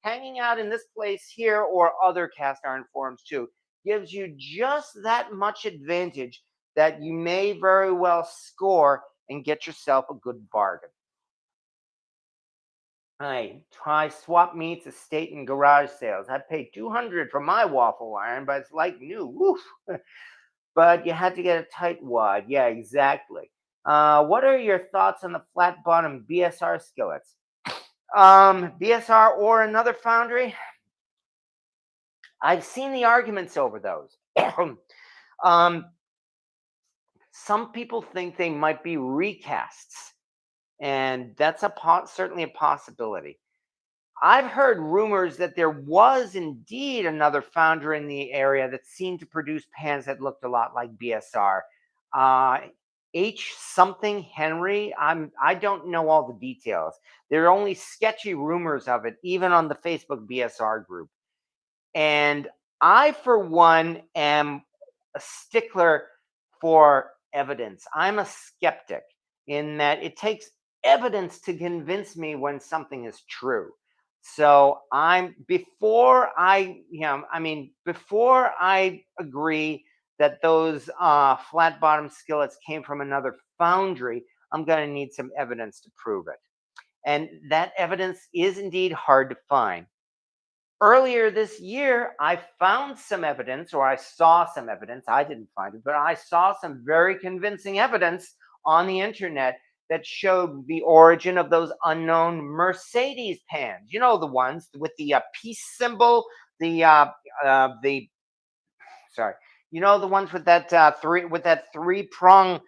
Hanging out in this place here or other cast iron forums too gives you just that much advantage that you may very well score and get yourself a good bargain. I try swap meets, estate, and garage sales. I paid 200 for my waffle iron, but it's like new. Woof. But you had to get a tight wad. Yeah, exactly. What are your thoughts on the flat bottom BSR skillets? BSR or another foundry, I've seen the arguments over those. um, some people think they might be recasts, and that's certainly a possibility. I've heard rumors that there was indeed another founder in the area that seemed to produce pans that looked a lot like BSR. Uh, H something Henry. I don't know all the details. There are only sketchy rumors of it, even on the Facebook BSR group. And I, for one, am a stickler for evidence. I'm a skeptic in that it takes evidence to convince me when something is true. So before I agree that those flat bottom skillets came from another foundry, I'm going to need some evidence to prove it. And that evidence is indeed hard to find. Earlier this year, I found some evidence, or I saw some evidence. I didn't find it, but I saw some very convincing evidence on the internet that showed the origin of those unknown Mercedes pans. You know, the ones with the peace symbol, the sorry, you know, the ones with that three prong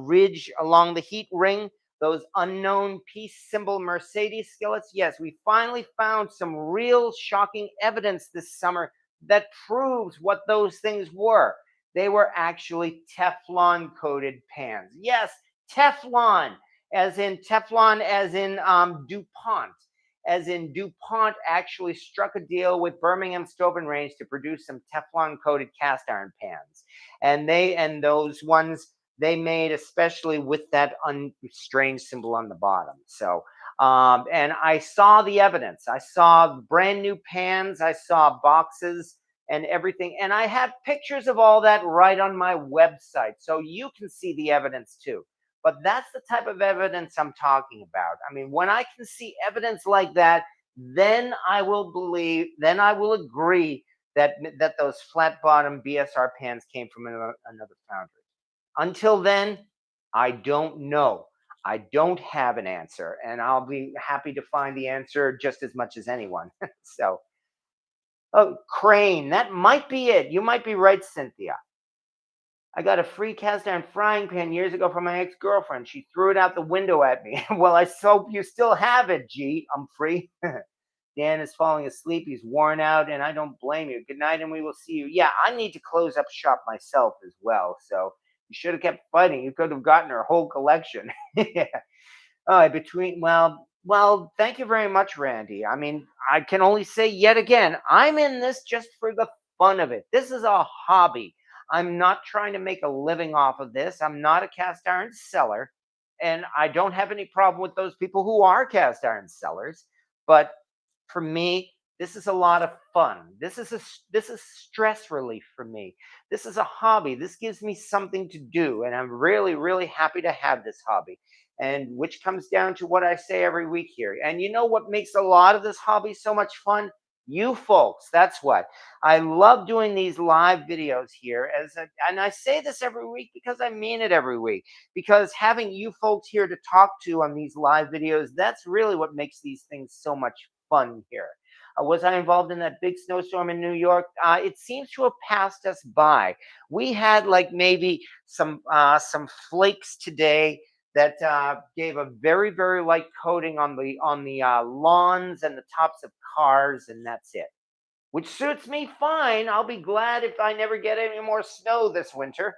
ridge along the heat ring, those unknown peace symbol Mercedes skillets. Yes, we finally found some real shocking evidence this summer that proves what those things were. They were actually Teflon coated pans. Yes, Teflon, as in DuPont, as in DuPont actually struck a deal with Birmingham Stove and Range to produce some Teflon coated cast iron pans. And those ones they made especially with that strange symbol on the bottom. So and I saw the evidence. I saw brand new pans, I saw boxes and everything. And I have pictures of all that right on my website. So you can see the evidence too. But that's the type of evidence I'm talking about. I mean, when I can see evidence like that, then I will believe, then I will agree that those flat bottom BSR pans came from another foundry. Until then, I don't know. I don't have an answer, and I'll be happy to find the answer just as much as anyone. So, oh, crane, that might be it. You might be right, Cynthia. I got a free cast iron frying pan years ago from my ex-girlfriend. She threw it out the window at me. Well, I hope you still have it, G. I'm free. Dan is falling asleep. He's worn out, and I don't blame you. Good night, and we will see you. Yeah, I need to close up shop myself as well. So you should have kept fighting. You could have gotten her whole collection. Yeah. Thank you very much, Randy. I mean, I can only say yet again, I'm in this just for the fun of it. This is a hobby. I'm not trying to make a living off of this. I'm not a cast iron seller, and I don't have any problem with those people who are cast iron sellers. But for me, this is a lot of fun. This is stress relief for me. This is a hobby. This gives me something to do, and I'm really, really happy to have this hobby. And which comes down to what I say every week here. And you know what makes a lot of this hobby so much fun? You folks. That's what. I love doing these live videos here and I say this every week because I mean it every week. Because having you folks here to talk to on these live videos, that's really what makes these things so much fun here. Was I involved in that big snowstorm in New York? It seems to have passed us by. We had like maybe some flakes today that gave a very, very light coating on the lawns and the tops of cars, and that's it. Which suits me fine. I'll be glad if I never get any more snow this winter.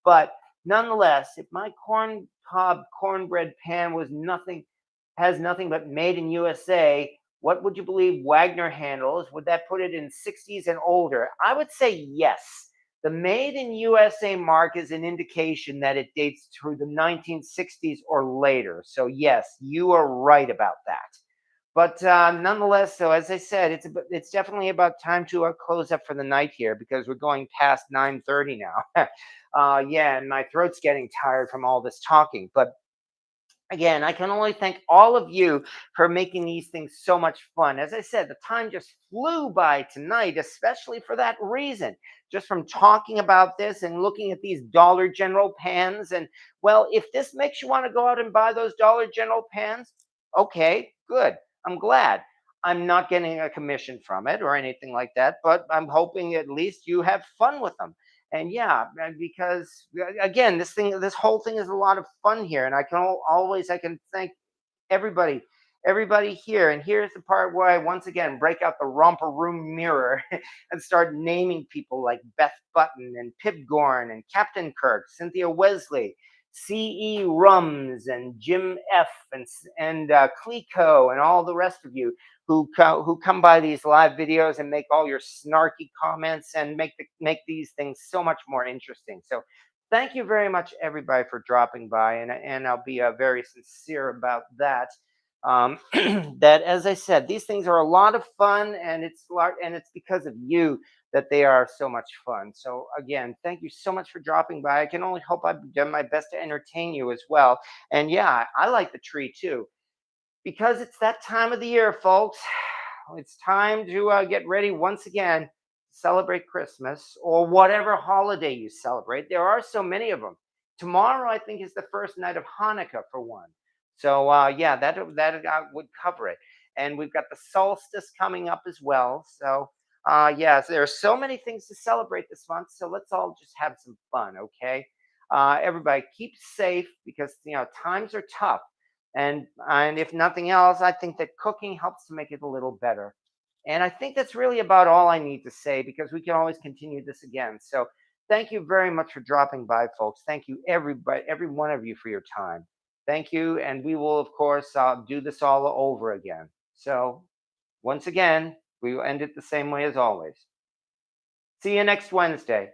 But nonetheless, if my corn cob cornbread pan has nothing but made in USA, what would you believe Wagner handles? Would that put it in 60s and older? I would say yes. The made in USA mark is an indication that it dates to the 1960s or later. So yes, you are right about that. But nonetheless, so as I said, it's definitely about time to close up for the night here because we're going past 9:30 now. Yeah, and my throat's getting tired from all this talking. But again, I can only thank all of you for making these things so much fun. As I said, the time just flew by tonight, especially for that reason. Just from talking about this and looking at these Dollar General pans. And well, if this makes you want to go out and buy those Dollar General pans, okay, good. I'm glad. I'm not getting a commission from it or anything like that, but I'm hoping at least you have fun with them. And yeah, because again, this whole thing is a lot of fun here, and I can thank everybody, everybody here. And here's the part where I once again break out the romper room mirror and start naming people like Beth Button and Pip Gorn and Captain Kirk, Cynthia Wesley, C.E. Rums and Jim F. and Clico and all the rest of you who come by these live videos and make all your snarky comments and make these things so much more interesting. So thank you very much, everybody, for dropping by, and I'll be very sincere about that. That, as I said, these things are a lot of fun, and it's because of you that they are so much fun. So again, thank you so much for dropping by. I can only hope I've done my best to entertain you as well. And yeah, I like the tree too because it's that time of the year, folks. It's time to get ready once again to celebrate Christmas or whatever holiday you celebrate. There are so many of them. Tomorrow, I think, is the first night of Hanukkah for one. So yeah, that would cover it. And we've got the solstice coming up as well. So yeah, so there are so many things to celebrate this month. So let's all just have some fun, okay? Everybody, keep safe because times are tough, and if nothing else, I think that cooking helps to make it a little better. And I think that's really about all I need to say because we can always continue this again. So thank you very much for dropping by, folks. Thank you, everybody, every one of you, for your time. Thank you, and we will, of course, do this all over again. So once again, we will end it the same way as always. See you next Wednesday.